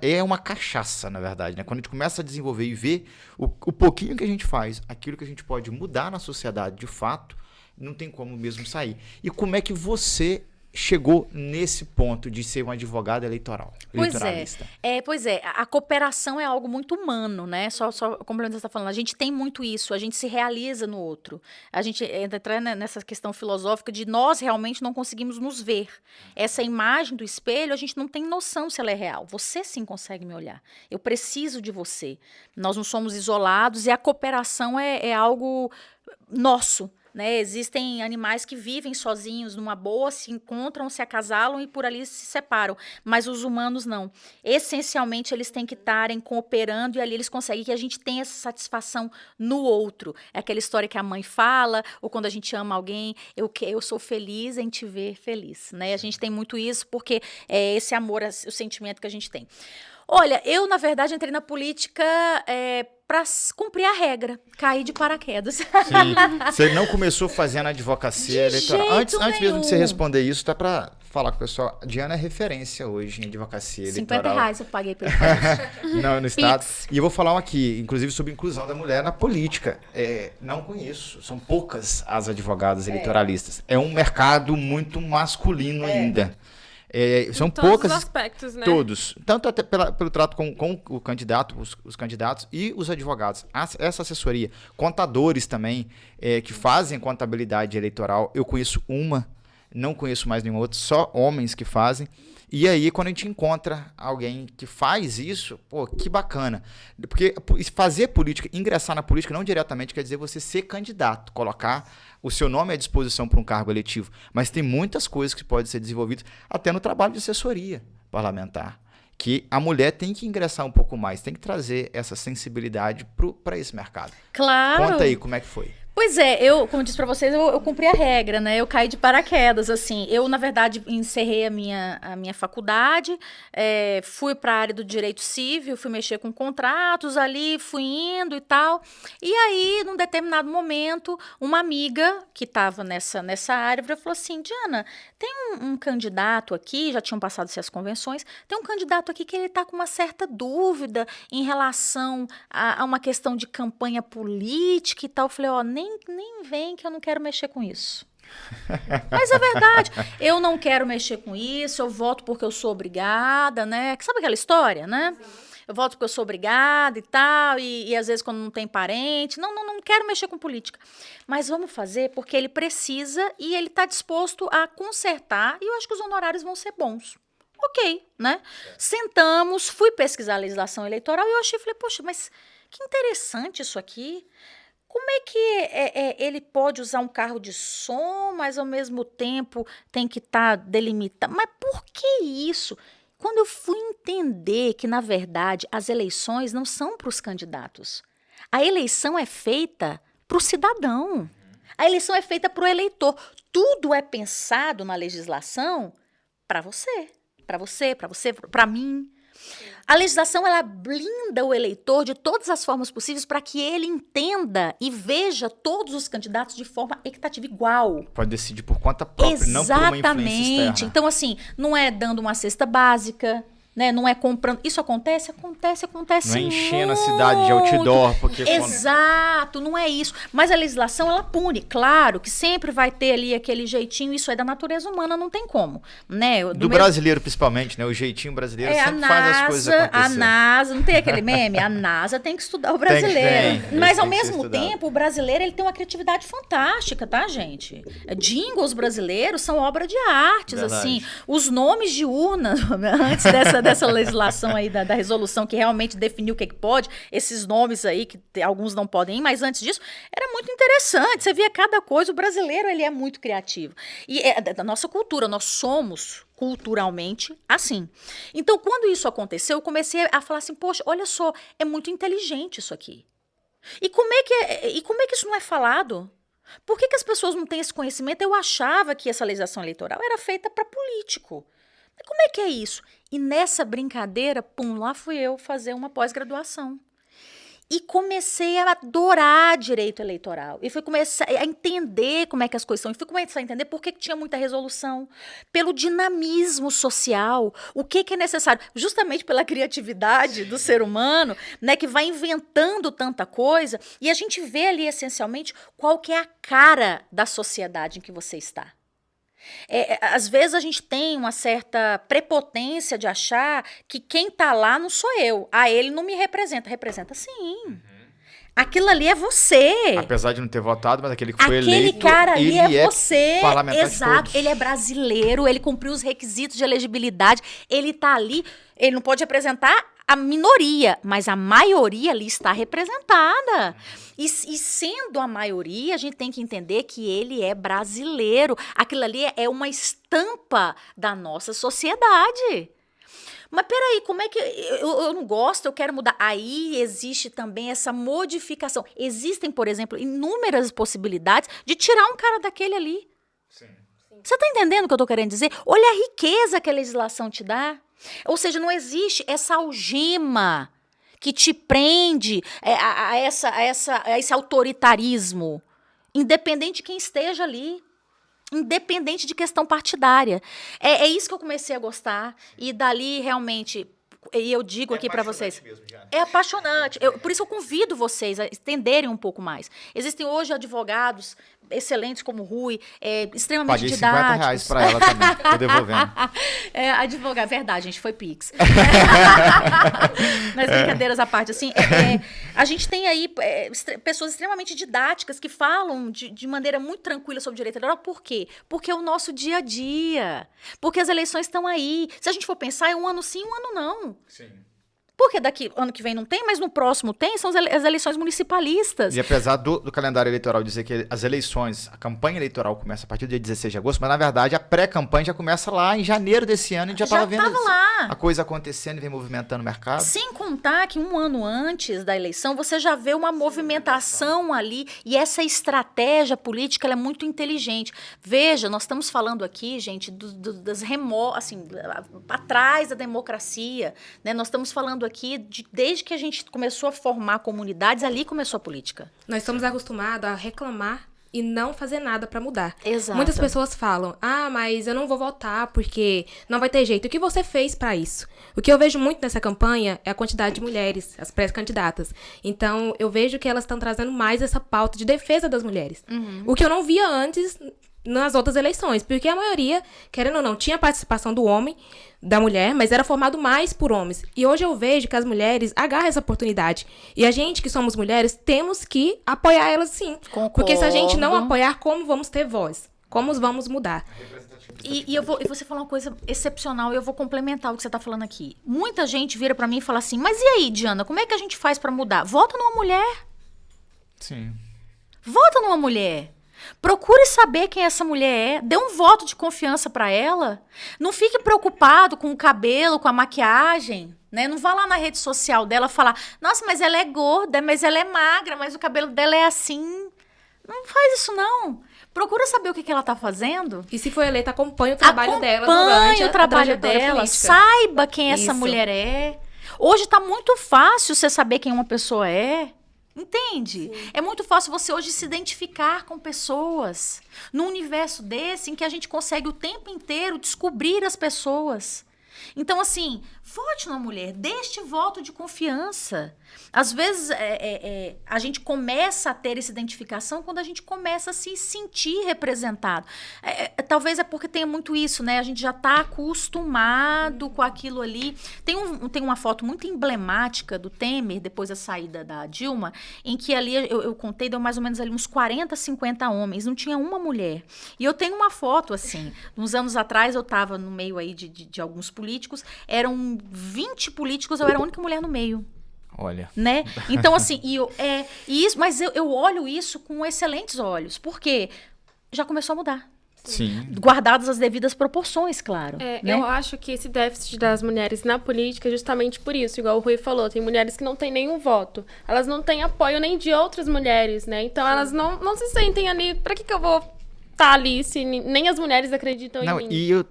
É uma cachaça, na verdade, né? Quando a gente começa a desenvolver e ver o pouquinho que a gente faz, aquilo que a gente pode mudar na sociedade de fato, não tem como mesmo sair. E como é que você chegou nesse ponto de ser uma advogada eleitoralista? Pois é, a cooperação é algo muito humano, né? Só complementando o que você está falando, a gente tem muito isso, a gente se realiza no outro. A gente entra nessa questão filosófica de nós realmente não conseguimos nos ver. Essa imagem do espelho, a gente não tem noção se ela é real. Você sim consegue me olhar. Eu preciso de você. Nós não somos isolados e a cooperação é algo nosso. Né? Existem animais que vivem sozinhos numa boa, se encontram, se acasalam e por ali se separam, mas os humanos não. Essencialmente eles têm que estarem cooperando e ali eles conseguem que a gente tenha essa satisfação no outro. É aquela história que a mãe fala, ou quando a gente ama alguém, eu sou feliz em te ver feliz. Né? A gente tem muito isso porque é esse amor, o sentimento que a gente tem. Olha, eu na verdade entrei na política para cumprir a regra, cair de paraquedas. Sim, você não começou fazendo advocacia eleitoral. Antes mesmo de você responder isso, tá para falar com o pessoal, a Diana é referência hoje em advocacia eleitoral. R$50 eu paguei pelo país. Não, no estado. E eu vou falar aqui, inclusive, sobre inclusão da mulher na política. Não conheço, são poucas as advogadas eleitoralistas. É um mercado muito masculino ainda. São Em todos poucas... os aspectos, né? Todos. Tanto até pelo trato com o candidato, os candidatos e os advogados. Essa assessoria. Contadores também, que fazem contabilidade eleitoral. Eu conheço uma, não conheço mais nenhuma outra, só homens que fazem. E aí, quando a gente encontra alguém que faz isso, pô, que bacana. Porque fazer política, ingressar na política, não diretamente quer dizer você ser candidato, colocar o seu nome à disposição para um cargo eletivo. Mas tem muitas coisas que podem ser desenvolvidas até no trabalho de assessoria parlamentar. Que a mulher tem que ingressar um pouco mais, tem que trazer essa sensibilidade para esse mercado. Claro. Conta aí como é que foi. Pois é, como eu disse pra vocês, eu cumpri a regra, né? Eu caí de paraquedas, assim. Eu, na verdade, encerrei a minha faculdade, fui para a área do direito civil, fui mexer com contratos ali, fui indo e tal. E aí, num determinado momento, uma amiga que estava nessa área falou assim, Diana, tem um candidato aqui, já tinham passado-se as convenções, tem um candidato aqui que ele está com uma certa dúvida em relação a uma questão de campanha política e tal. Eu falei, ó, nem vem que eu não quero mexer com isso. Mas é verdade, eu não quero mexer com isso, eu voto porque eu sou obrigada, né? Sabe aquela história, né? Eu voto porque eu sou obrigada e tal, e às vezes quando não tem parente, não quero mexer com política. Mas vamos fazer porque ele precisa e ele está disposto a consertar e eu acho que os honorários vão ser bons. Ok, né? Sentamos, fui pesquisar a legislação eleitoral e eu falei, poxa, mas que interessante isso aqui. Como é que ele pode usar um carro de som, mas ao mesmo tempo tem que estar delimitado? Mas por que isso? Quando eu fui entender que, na verdade, as eleições não são para os candidatos. A eleição é feita para o cidadão. A eleição é feita para o eleitor. Tudo é pensado na legislação para você, para mim. A legislação, ela blinda o eleitor de todas as formas possíveis para que ele entenda e veja todos os candidatos de forma equitativa igual. Pode decidir por conta própria, não por uma influência externa. Então, assim, não é dando uma cesta básica, né? Não é comprando. Isso acontece Não é enchendo muito. a cidade de outdoor, porque... Exato, não é isso. Mas a legislação, ela pune. Claro que sempre vai ter ali aquele jeitinho, isso é da natureza humana, não tem como, né? Do brasileiro, principalmente, né? O jeitinho brasileiro sempre faz as coisas acontecer. A NASA, não tem aquele meme? A NASA tem que estudar o brasileiro. Mas, ao mesmo tempo, o brasileiro, ele tem uma criatividade fantástica, tá, gente? Jingles brasileiros são obra de artes, Verdade. assim. Os nomes de urna, antes dessa legislação aí, da resolução que realmente definiu o que pode, esses nomes aí, que alguns não podem ir, mas antes disso, era muito interessante. Você via cada coisa, o brasileiro, ele é muito criativo. E é da nossa cultura, nós somos culturalmente assim. Então, quando isso aconteceu, eu comecei a falar assim, poxa, olha só, é muito inteligente isso aqui. E como é que isso não é falado? Por que as pessoas não têm esse conhecimento? Eu achava que essa legislação eleitoral era feita para político. Mas como é que é isso? E nessa brincadeira, pum, lá fui eu fazer uma pós-graduação. E comecei a adorar direito eleitoral. E fui começar a entender como é que as coisas são. E fui começar a entender por que tinha muita resolução. Pelo dinamismo social. O que é necessário. Justamente pela criatividade do ser humano, né, que vai inventando tanta coisa. E a gente vê ali, essencialmente, qual que é a cara da sociedade em que você está. Às vezes a gente tem uma certa prepotência de achar que quem tá lá não sou eu. Ele não me representa. Representa sim. Aquilo ali é você. Apesar de não ter votado, mas aquele que foi eleito, aquele cara ali é você. Parlamentar Exato. de todos. Ele é brasileiro, ele cumpriu os requisitos de elegibilidade, ele tá ali, ele não pode representar a minoria, mas a maioria ali está representada. E sendo a maioria, a gente tem que entender que ele é brasileiro. Aquilo ali é uma estampa da nossa sociedade. Mas peraí, como é que... Eu não gosto, eu quero mudar. Aí existe também essa modificação. Existem, por exemplo, inúmeras possibilidades de tirar um cara daquele ali. Sim. Você está entendendo o que eu estou querendo dizer? Olha a riqueza que a legislação te dá. Ou seja, não existe essa algema que te prende a esse autoritarismo, independente de quem esteja ali. Independente de questão partidária. É isso que eu comecei a gostar. E dali, realmente, E eu digo aqui para vocês, é apaixonante. Por isso eu convido vocês a estenderem um pouco mais. Existem hoje advogados excelentes como o Rui, extremamente Paguei didáticos. R$50 para ela também, tô devolvendo. Advogado, verdade, gente, foi Pix. Mas brincadeiras à parte, assim, a gente tem aí pessoas extremamente didáticas que falam de maneira muito tranquila sobre direito eleitoral. Por quê? Porque é o nosso dia a dia. Porque as eleições estão aí. Se a gente for pensar, é um ano sim, um ano não. Sim. Porque daqui, ano que vem não tem, mas no próximo tem, são as eleições municipalistas. E apesar do calendário eleitoral dizer que as eleições, a campanha eleitoral começa a partir do dia 16 de agosto, mas na verdade a pré-campanha já começa lá em janeiro desse ano, e já estava vendo lá. a coisa acontecendo e vem movimentando o mercado. Sem contar que um ano antes da eleição, você já vê uma movimentação ali, e essa estratégia política ela é muito inteligente. Veja, nós estamos falando aqui, gente, assim, atrás da democracia, né? Nós estamos falando aqui desde que a gente começou a formar comunidades, ali começou a política. Nós estamos acostumados a reclamar e não fazer nada para mudar. Exato. Muitas pessoas falam, mas eu não vou votar porque não vai ter jeito. O que você fez para isso? O que eu vejo muito nessa campanha é a quantidade de mulheres, as pré-candidatas. Então, eu vejo que elas estão trazendo mais essa pauta de defesa das mulheres. Uhum. O que eu não via antes nas outras eleições, porque a maioria, querendo ou não, tinha participação do homem, da mulher, mas era formado mais por homens. E hoje eu vejo que as mulheres agarram essa oportunidade. E a gente, que somos mulheres, temos que apoiar elas sim. Concordo. Porque se a gente não apoiar, como vamos ter voz? Como vamos mudar? E você falou uma coisa excepcional e eu vou complementar o que você está falando aqui. Muita gente vira para mim e fala assim, mas e aí, Diana, como é que a gente faz para mudar? Vota numa mulher. Sim. Vota numa mulher. Procure saber quem essa mulher é. Dê um voto de confiança para ela. Não fique preocupado com o cabelo, com a maquiagem. Né? Não vá lá na rede social dela falar, nossa, mas ela é gorda, mas ela é magra, mas o cabelo dela é assim. Não faz isso, não. Procura saber o que ela está fazendo. E se for eleita, acompanhe o trabalho dela durante o trabalho dela. Política. Saiba quem essa mulher é. Hoje está muito fácil você saber quem uma pessoa é. Entende? Sim. É muito fácil você hoje se identificar com pessoas num universo desse em que a gente consegue o tempo inteiro descobrir as pessoas. Então, assim, vote numa mulher, dê este voto de confiança. Às vezes, a gente começa a ter essa identificação quando a gente começa a se sentir representado. Talvez é porque tenha muito isso, né? A gente já está acostumado com aquilo ali. Tem uma foto muito emblemática do Temer, depois da saída da Dilma, em que ali, eu contei, deu mais ou menos ali uns 40, 50 homens, não tinha uma mulher. E eu tenho uma foto, assim, uns anos atrás eu estava no meio aí de alguns políticos, eram 20 políticos, eu era a única mulher no meio. Olha. Né? Então, assim, mas eu olho isso com excelentes olhos, porque já começou a mudar. Sim. Guardadas as devidas proporções, claro. Né? Eu acho que esse déficit das mulheres na política é justamente por isso, igual o Rui falou, tem mulheres que não têm nenhum voto. Elas não têm apoio nem de outras mulheres, né? Então, elas não se sentem ali, pra que eu vou estar ali se nem as mulheres acreditam em mim? E eu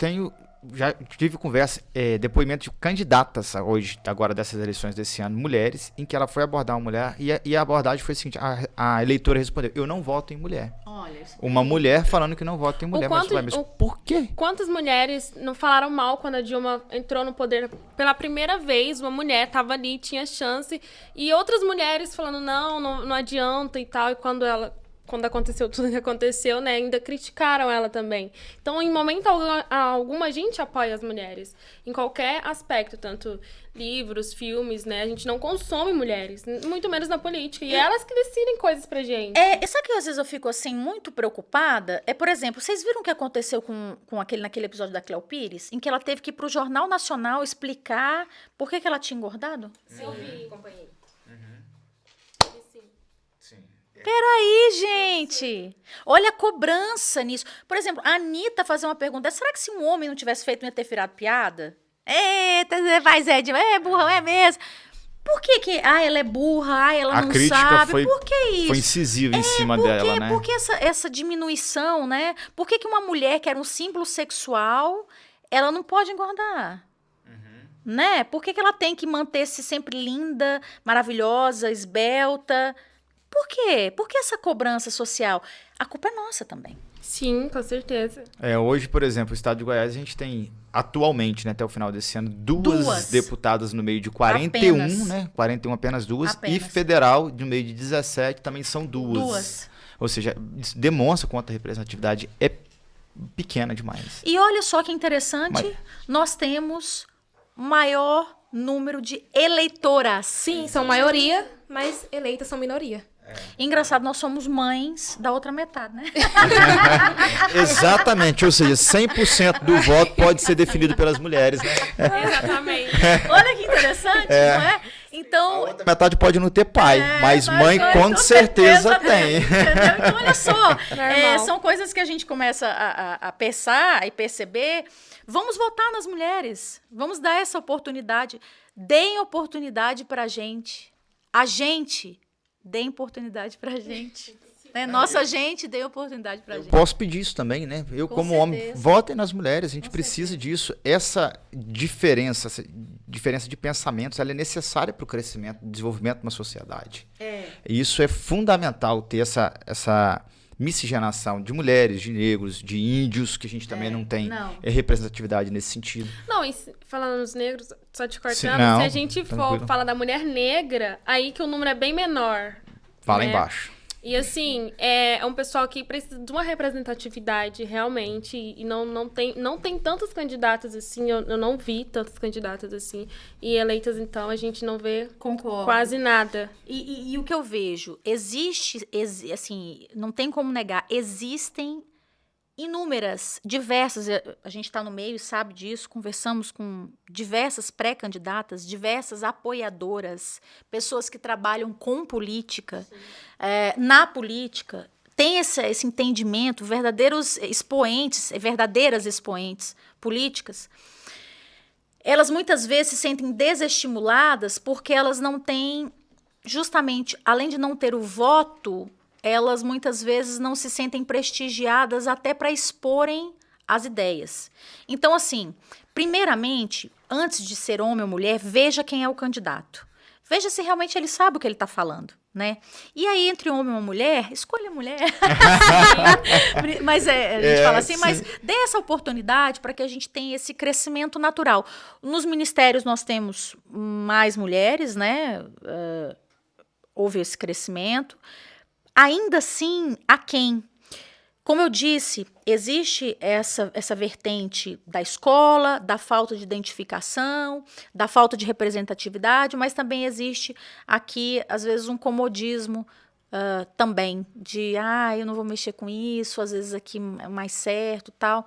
já tive conversa, depoimento de candidatas hoje, agora dessas eleições desse ano, mulheres, em que ela foi abordar uma mulher e a abordagem foi a seguinte, a eleitora respondeu, eu não voto em mulher. Olha, uma mulher falando que não vota em mulher, mas por quê? Quantas mulheres não falaram mal quando a Dilma entrou no poder? Pela primeira vez, uma mulher estava ali, tinha chance, e outras mulheres falando, não adianta e tal, e quando aconteceu tudo que aconteceu, né, ainda criticaram ela também. Então, em momento algum, a gente apoia as mulheres. Em qualquer aspecto, tanto livros, filmes, né, a gente não consome mulheres, muito menos na política. E elas que decidem coisas pra gente. Sabe que às vezes eu fico, assim, muito preocupada? Por exemplo, vocês viram o que aconteceu naquele episódio da Cléo Pires? Em que ela teve que ir pro Jornal Nacional explicar por que ela tinha engordado? Sim, eu vi, companheiro. Peraí, gente. Olha a cobrança nisso. Por exemplo, a Anitta fazer uma pergunta. Será que se um homem não tivesse feito, não ia ter virado piada? Eita, vai, Zé, burrão, é mesmo. Por que ela é burra, ela não sabe? Por que isso? Foi incisiva em cima dela, né? Por que essa diminuição, né? Por que uma mulher que era um símbolo sexual, ela não pode engordar? Né? Por que ela tem que manter-se sempre linda, maravilhosa, esbelta? Por quê? Por que essa cobrança social? A culpa é nossa também. Sim, com certeza. Hoje, por exemplo, o estado de Goiás, a gente tem atualmente, né, até o final desse ano, duas deputadas no meio de 41, Apenas. né? 41 apenas duas. Apenas. E federal, no meio de 17, também são duas. Ou seja, isso demonstra quanto a representatividade é pequena demais. E olha só que interessante, nós temos maior número de eleitoras. Sim, são maioria, mas eleitas são minoria. Engraçado, nós somos mães da outra metade, né? Exatamente, ou seja, 100% do voto pode ser definido pelas mulheres, né? Exatamente. Olha que interessante, não é? Então, A outra metade pode não ter pai, mas mãe com certeza tem. Entendeu? Então, olha só, Normal. são coisas que a gente começa a pensar e perceber. Vamos votar nas mulheres, vamos dar essa oportunidade. Deem oportunidade pra gente. A gente, deem oportunidade pra gente. Né? Nossa gente, dê oportunidade pra gente. Posso pedir isso também, né? Eu, Com como homem, certeza. votem nas mulheres. A gente Com precisa disso. Essa diferença de pensamentos, ela é necessária para o crescimento, desenvolvimento de uma sociedade. E isso é fundamental, ter essa miscigenação de mulheres, de negros, de índios, que a gente também não tem não. representatividade nesse sentido. Não, e falando nos negros, só te cortando, Não, se a gente for tranquilo. falar da mulher negra, aí que o número é bem menor. Fala né? embaixo. E assim, é um pessoal que precisa de uma representatividade realmente, e não tem tantas candidatas assim, eu não vi tantas candidatas assim, e eleitas então a gente não vê Concordo. quase nada. E o que eu vejo, assim, não tem como negar, existem inúmeras, diversas, a gente está no meio e sabe disso, conversamos com diversas pré-candidatas, diversas apoiadoras, pessoas que trabalham com política, na política, tem esse entendimento, verdadeiros expoentes, verdadeiras expoentes políticas. Elas muitas vezes se sentem desestimuladas porque elas não têm, justamente, além de não ter o voto, elas muitas vezes não se sentem prestigiadas até para exporem as ideias. Então, assim, primeiramente, antes de ser homem ou mulher, veja quem é o candidato. Veja se realmente ele sabe o que ele está falando, né? E aí, entre homem ou mulher, escolha a mulher. Mas a gente fala assim, sim. mas dê essa oportunidade para que a gente tenha esse crescimento natural. Nos ministérios nós temos mais mulheres, né? Houve esse crescimento. Ainda assim, aquém. Como eu disse, existe essa vertente da escola, da falta de identificação, da falta de representatividade, mas também existe aqui, às vezes, um comodismo também, de, eu não vou mexer com isso, às vezes aqui é mais certo, tal.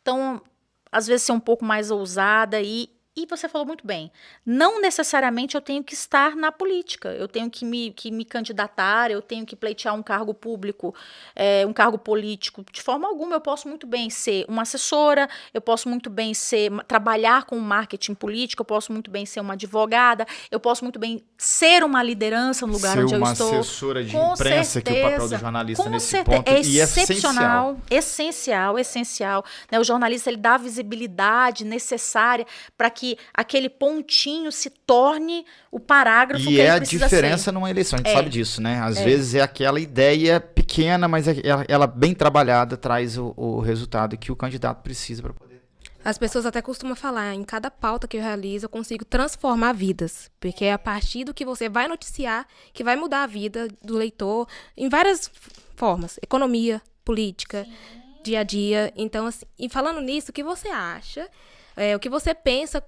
Então, às vezes, ser um pouco mais ousada e você falou muito bem, não necessariamente eu tenho que estar na política, eu tenho que me candidatar, eu tenho que pleitear um cargo público, um cargo político. De forma alguma, eu posso muito bem ser uma assessora, eu posso muito bem trabalhar com marketing político, eu posso muito bem ser uma advogada, eu posso muito bem ser uma liderança no lugar onde eu estou. Ser uma assessora de Com imprensa, que o papel do certeza, jornalista com nesse certeza, ponto é e é excepcional, essencial. Né? O jornalista, ele dá a visibilidade necessária para que aquele pontinho se torne o parágrafo que E ele é a precisa diferença ser. numa eleição, a gente sabe disso, né? Às vezes é aquela ideia pequena, mas ela bem trabalhada traz o resultado que o candidato precisa para poder. As pessoas até costumam falar, em cada pauta que eu realizo, eu consigo transformar vidas. Porque é a partir do que você vai noticiar que vai mudar a vida do leitor em várias formas. Economia, política, dia a dia. Então, assim, e falando nisso, o que você acha? O que você pensa,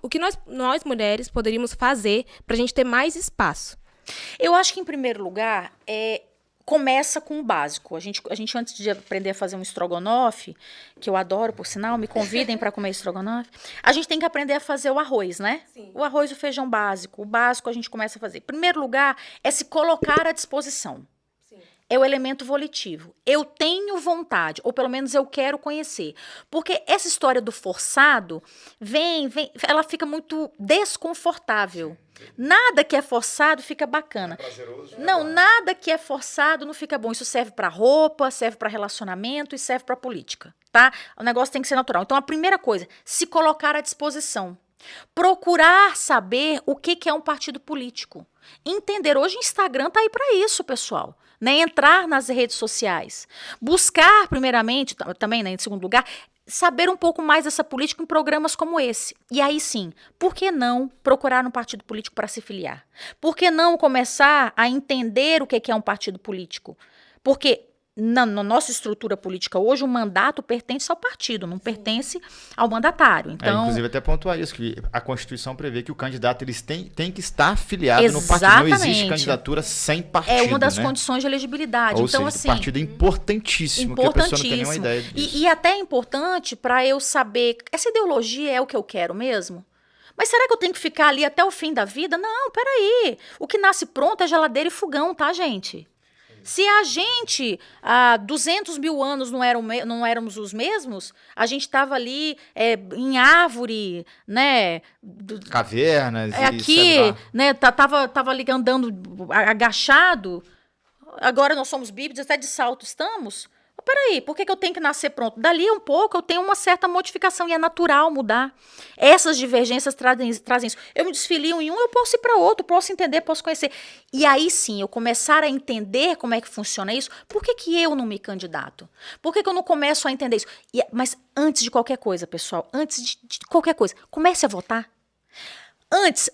o que nós mulheres poderíamos fazer para a gente ter mais espaço? Eu acho que, em primeiro lugar, começa com o básico. A gente, antes de aprender a fazer um estrogonofe, que eu adoro, por sinal, me convidem para comer estrogonofe, a gente tem que aprender a fazer o arroz, né? Sim. O arroz e o feijão básico. O básico a gente começa a fazer. Em primeiro lugar, é se colocar à disposição. É o elemento volitivo. Eu tenho vontade, ou pelo menos eu quero conhecer. Porque essa história do forçado, ela fica muito desconfortável. Nada que é forçado fica bacana. É prazeroso, não, nada que é forçado não fica bom. Isso serve para roupa, serve para relacionamento e serve para política, tá? O negócio tem que ser natural. Então, a primeira coisa, se colocar à disposição. Procurar saber o que é um partido político. Entender. Hoje o Instagram tá aí para isso, pessoal. né? Entrar nas redes sociais. Buscar, primeiramente, também, né, em segundo lugar, saber um pouco mais dessa política em programas como esse. E aí sim, por que não procurar um partido político para se filiar? Por que não começar a entender o que é um partido político? Porque na nossa estrutura política hoje, o mandato pertence ao partido, não pertence ao mandatário. Então, inclusive, até pontuar isso, que a Constituição prevê que o candidato tem que estar afiliado no partido. Exatamente. Não existe candidatura sem partido. É uma das né? condições de elegibilidade. Ou então, seja, assim, o partido é importantíssimo, que a pessoa não tem nenhuma ideia disso. E até é importante para eu saber, essa ideologia é o que eu quero mesmo? Mas será que eu tenho que ficar ali até o fim da vida? Não, peraí. O que nasce pronto é geladeira e fogão, tá, gente? Se a gente, há 200 mil anos não éramos os mesmos, a gente estava ali em árvore, né? Cavernas. Aqui, né? Tava ali andando agachado. Agora nós somos bípedes, até de salto estamos. Peraí, por que eu tenho que nascer pronto? Dali um pouco eu tenho uma certa modificação e é natural mudar. Essas divergências trazem isso. Eu me desfilio em um, eu posso ir para outro, posso entender, posso conhecer. E aí sim, eu começar a entender como é que funciona isso, por que eu não me candidato? Por que eu não começo a entender isso? Mas antes de qualquer coisa, pessoal, antes de qualquer coisa, comece a votar. Antes,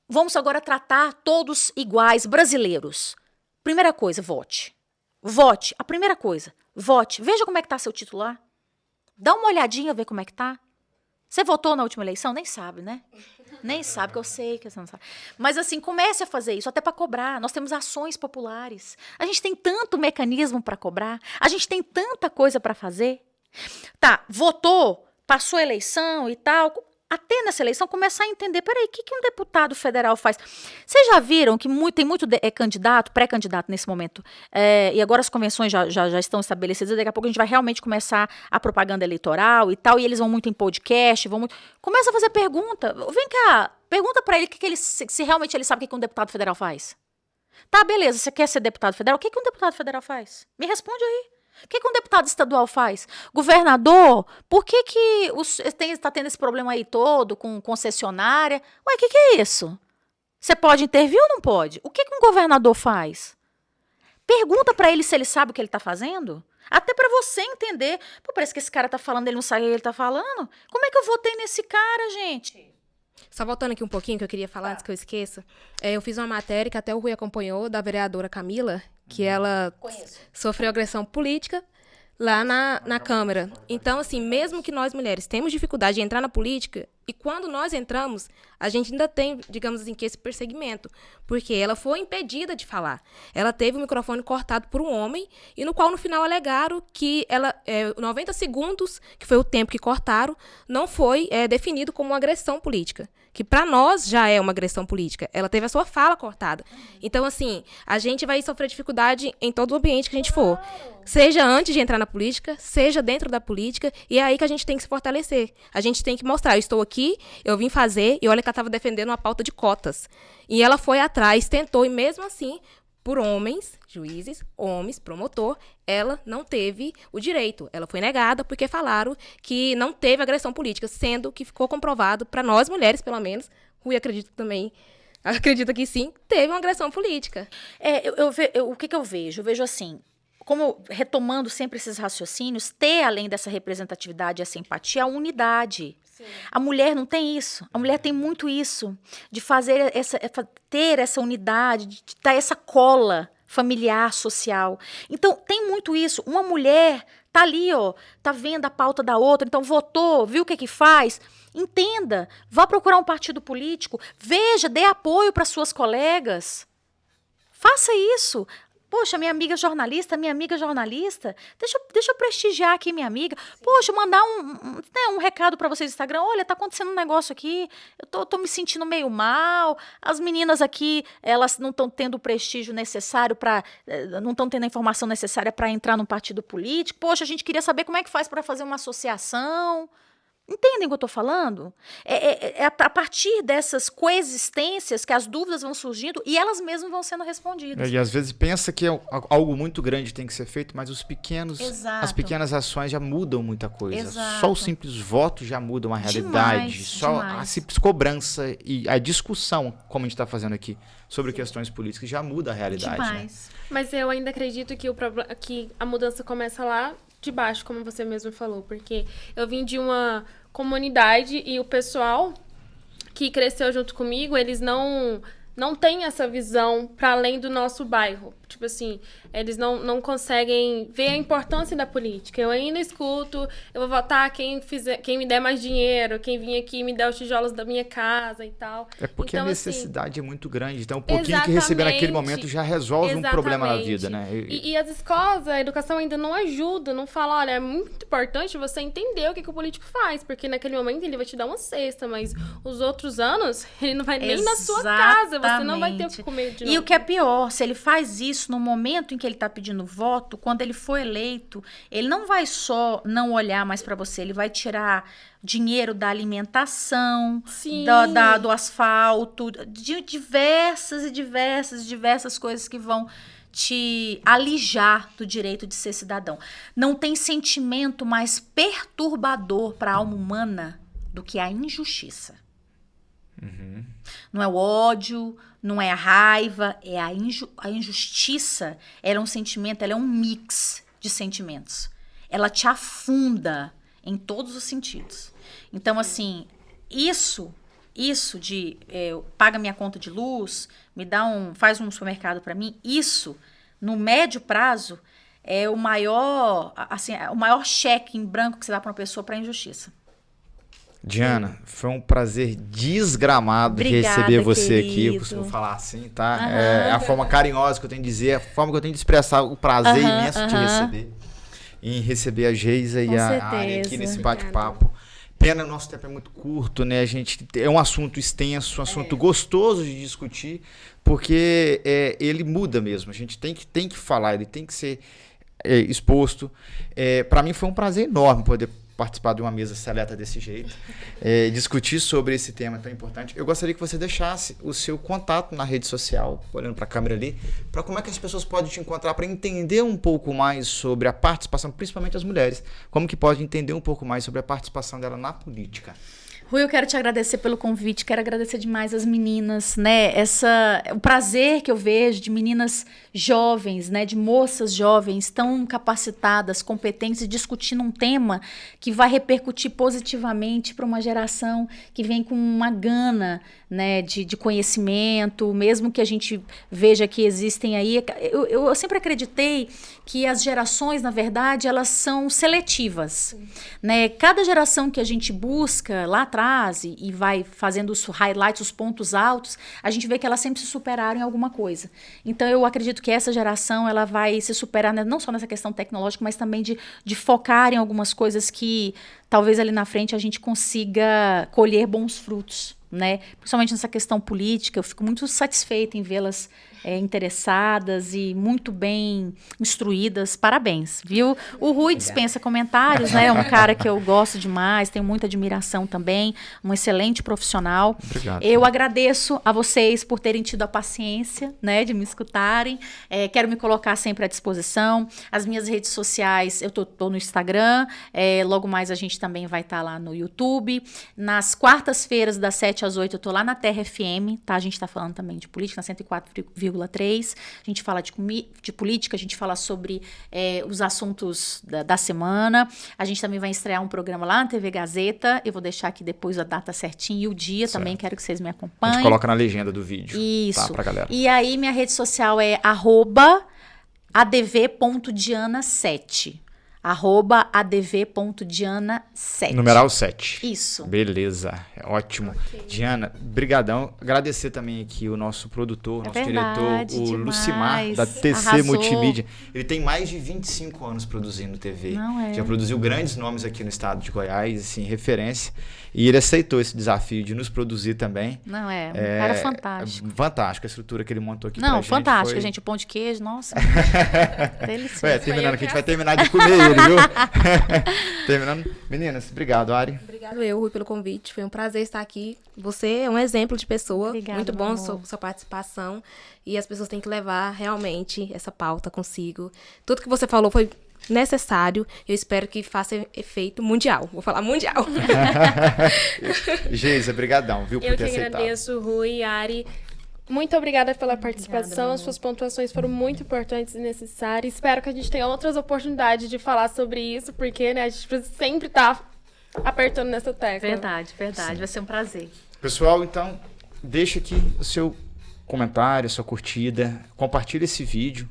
vamos agora tratar todos iguais, brasileiros. Primeira coisa, vote. Vote. A primeira coisa, vote. Veja como é que está seu título lá. Dá uma olhadinha, ver como é que tá. Você votou na última eleição? Nem sabe, né? Nem sabe, que eu sei que você não sabe. Mas assim, comece a fazer isso, até para cobrar. Nós temos ações populares. A gente tem tanto mecanismo para cobrar. A gente tem tanta coisa para fazer. Tá, votou, passou a eleição e tal. Até nessa eleição, começar a entender, peraí, o que um deputado federal faz? Vocês já viram que tem muito candidato, pré-candidato nesse momento, e agora as convenções já estão estabelecidas, daqui a pouco a gente vai realmente começar a propaganda eleitoral e tal, e eles vão muito em podcast, começa a fazer pergunta, vem cá, pergunta pra ele se realmente ele sabe o que um deputado federal faz. Tá, beleza, você quer ser deputado federal? O que um deputado federal faz? Me responde aí. O que um deputado estadual faz? Governador, por que está tendo esse problema aí todo com concessionária? Ué, o que é isso? Você pode intervir ou não pode? O que um governador faz? Pergunta para ele se ele sabe o que ele está fazendo. Até para você entender. Pô, parece que esse cara está falando, ele não sabe o que ele está falando. Como é que eu votei nesse cara, gente? Só voltando aqui um pouquinho, que eu queria falar antes que eu esqueça. Eu fiz uma matéria que até o Rui acompanhou, da vereadora Camila, que ela sofreu agressão política lá na Câmara. Então, assim, mesmo que nós mulheres temos dificuldade de entrar na política, e quando nós entramos, a gente ainda tem, digamos assim, que esse perseguimento, porque ela foi impedida de falar. Ela teve o microfone cortado por um homem, e no qual, no final, alegaram que 90 segundos, que foi o tempo que cortaram, não foi definido como uma agressão política. Que para nós já é uma agressão política. Ela teve a sua fala cortada. Então, assim, a gente vai sofrer dificuldade em todo o ambiente que a gente for. Seja antes de entrar na política, seja dentro da política, e é aí que a gente tem que se fortalecer. A gente tem que mostrar, eu estou aqui, eu vim fazer, e olha que ela estava defendendo uma pauta de cotas. E ela foi atrás, tentou, e mesmo assim, por homens, juízes, homens, promotor, ela não teve o direito. Ela foi negada porque falaram que não teve agressão política, sendo que ficou comprovado, para nós mulheres, pelo menos, Rui acredita que sim, teve uma agressão política. O que eu vejo? Eu vejo assim, como retomando sempre esses raciocínios, ter, além dessa representatividade e essa empatia, a unidade. Sim. A mulher não tem isso. A mulher tem muito isso, de ter essa unidade, de dar essa cola familiar, social. Então, tem muito isso. Uma mulher tá ali, ó, tá vendo a pauta da outra, então votou, viu o que faz. Entenda, vá procurar um partido político, veja, dê apoio para suas colegas. Faça isso. Poxa, minha amiga jornalista, deixa eu prestigiar aqui minha amiga. Sim. Poxa, mandar um recado para vocês no Instagram. Olha, tá acontecendo um negócio aqui, eu tô me sentindo meio mal, as meninas aqui, elas não estão tendo o prestígio necessário não estão tendo a informação necessária para entrar num partido político. Poxa, a gente queria saber como é que faz para fazer uma associação. Entendem o que eu estou falando? É a partir dessas coexistências que as dúvidas vão surgindo e elas mesmas vão sendo respondidas. E às vezes pensa que algo muito grande tem que ser feito, mas as pequenas ações já mudam muita coisa. Exato. Só o simples voto já muda uma realidade. Demais. A simples cobrança e a discussão, como a gente está fazendo aqui, sobre questões políticas, já muda a realidade. Demais. Né? Mas eu ainda acredito que a mudança começa lá de baixo, como você mesmo falou. Porque eu vim de uma comunidade e o pessoal que cresceu junto comigo, eles não têm essa visão para além do nosso bairro. Tipo assim, eles não conseguem ver a importância da política. Eu ainda escuto, eu vou votar quem me der mais dinheiro, quem vir aqui me der os tijolos da minha casa e tal. É porque então, a necessidade é muito grande. Então, um pouquinho que receber naquele momento já resolve um problema na vida, né? E as escolas, a educação ainda não ajuda, não fala, olha, é muito importante você entender o que o político faz, porque naquele momento ele vai te dar uma cesta, mas os outros anos, ele não vai nem na sua casa, você não vai ter o que comer de novo. E o que é pior, se ele faz isso no momento em que ele está pedindo voto, quando ele for eleito, ele não vai só não olhar mais para você, ele vai tirar dinheiro da alimentação, do asfalto, de diversas coisas que vão te alijar do direito de ser cidadão. Não tem sentimento mais perturbador para a alma humana do que a injustiça. Uhum. Não é o ódio, não é a raiva, é a injustiça. Ela é um sentimento, ela é um mix de sentimentos. Ela te afunda em todos os sentidos. Então, assim, isso de paga minha conta de luz, faz um supermercado para mim, isso, no médio prazo, é o maior cheque em branco que você dá para uma pessoa para injustiça. Diana, foi um prazer desgramado Obrigada, receber você querido. aqui, eu costumo falar assim, tá? É a forma carinhosa que eu tenho de dizer, a forma que eu tenho de expressar o prazer imenso de receber. Em receber a Geisa e a Ari aqui nesse bate-papo. Pena, o nosso tempo é muito curto, né? É um assunto extenso, um assunto gostoso de discutir, porque ele muda mesmo. A gente tem que falar, ele tem que ser exposto. Para mim foi um prazer enorme poder participar de uma mesa seleta desse jeito, discutir sobre esse tema tão importante. Eu gostaria que você deixasse o seu contato na rede social, olhando para a câmera ali, para como é que as pessoas podem te encontrar, para entender um pouco mais sobre a participação, principalmente as mulheres, como que pode entender um pouco mais sobre a participação dela na política. Rui, eu quero te agradecer pelo convite, quero agradecer demais as meninas, né? O prazer que eu vejo de meninas jovens, né? De moças jovens tão capacitadas, competentes, discutindo um tema que vai repercutir positivamente para uma geração que vem com uma gana, né? De conhecimento, mesmo que a gente veja que existem aí. Eu sempre acreditei que as gerações, na verdade, elas são seletivas, né? Cada geração que a gente busca lá atrás e vai fazendo os highlights, os pontos altos, a gente vê que elas sempre se superaram em alguma coisa. Então, eu acredito que essa geração ela vai se superar, né, não só nessa questão tecnológica, mas também de focar em algumas coisas que talvez ali na frente a gente consiga colher bons frutos, né? Principalmente nessa questão política, eu fico muito satisfeita em vê-las interessadas e muito bem instruídas. Parabéns, viu? O Rui dispensa comentários, né? É um cara que eu gosto demais, tenho muita admiração também, um excelente profissional. Obrigado. Eu agradeço a vocês por terem tido a paciência, né, de me escutarem. Quero me colocar sempre à disposição. As minhas redes sociais, eu tô no Instagram, logo mais a gente também vai estar lá no YouTube. Nas quartas-feiras, das 7 às 8, eu tô lá na Terra FM, tá? A gente tá falando também de política, na 104,3. A gente fala de política, a gente fala sobre os assuntos da semana. A gente também vai estrear um programa lá na TV Gazeta. Eu vou deixar aqui depois a data certinha e o dia. Certo. Também quero que vocês me acompanhem. A gente coloca na legenda do vídeo. Isso. Tá, pra galera. E aí, minha rede social é @adv.diana7. @adv.diana7. Numeral 7. Isso. Beleza, ótimo. Okay. Diana, brigadão. Agradecer também aqui o nosso produtor, nosso diretor, o Lucimar, da TC Arrasou. Multimídia. Ele tem mais de 25 anos produzindo TV. Já produziu grandes nomes aqui no estado de Goiás, assim, referência. E ele aceitou esse desafio de nos produzir também. Um cara fantástico. Fantástico a estrutura que ele montou aqui pra gente. Fantástico, gente. O pão de queijo, nossa. Delicioso. Terminando aqui, a gente vai terminar de comer dele, viu? Terminando. Meninas, obrigado, Ari. Obrigado eu, Rui, pelo convite. Foi um prazer estar aqui. Você é um exemplo de pessoa. Obrigada, muito bom meu sua, amor. sua participação. E as pessoas têm que levar realmente essa pauta consigo. Tudo que você falou foi necessário. Eu espero que faça efeito mundial. Vou falar mundial. Geisa, brigadão, viu, por Eu ter que aceitado. agradeço, Rui e Ari. Muito obrigada pela participação. As suas pontuações foram muito importantes e necessárias. Espero que a gente tenha outras oportunidades de falar sobre isso, porque, né, a gente precisa sempre estar apertando nessa tecla. Verdade. Vai ser um prazer. Pessoal, então, deixa aqui o seu comentário, a sua curtida, compartilha esse vídeo.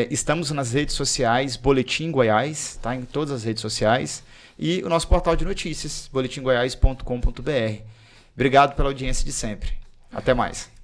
Estamos nas redes sociais, Boletim Goiás, tá? Em todas as redes sociais. E o nosso portal de notícias, boletimgoiás.com.br. Obrigado pela audiência de sempre. Até mais.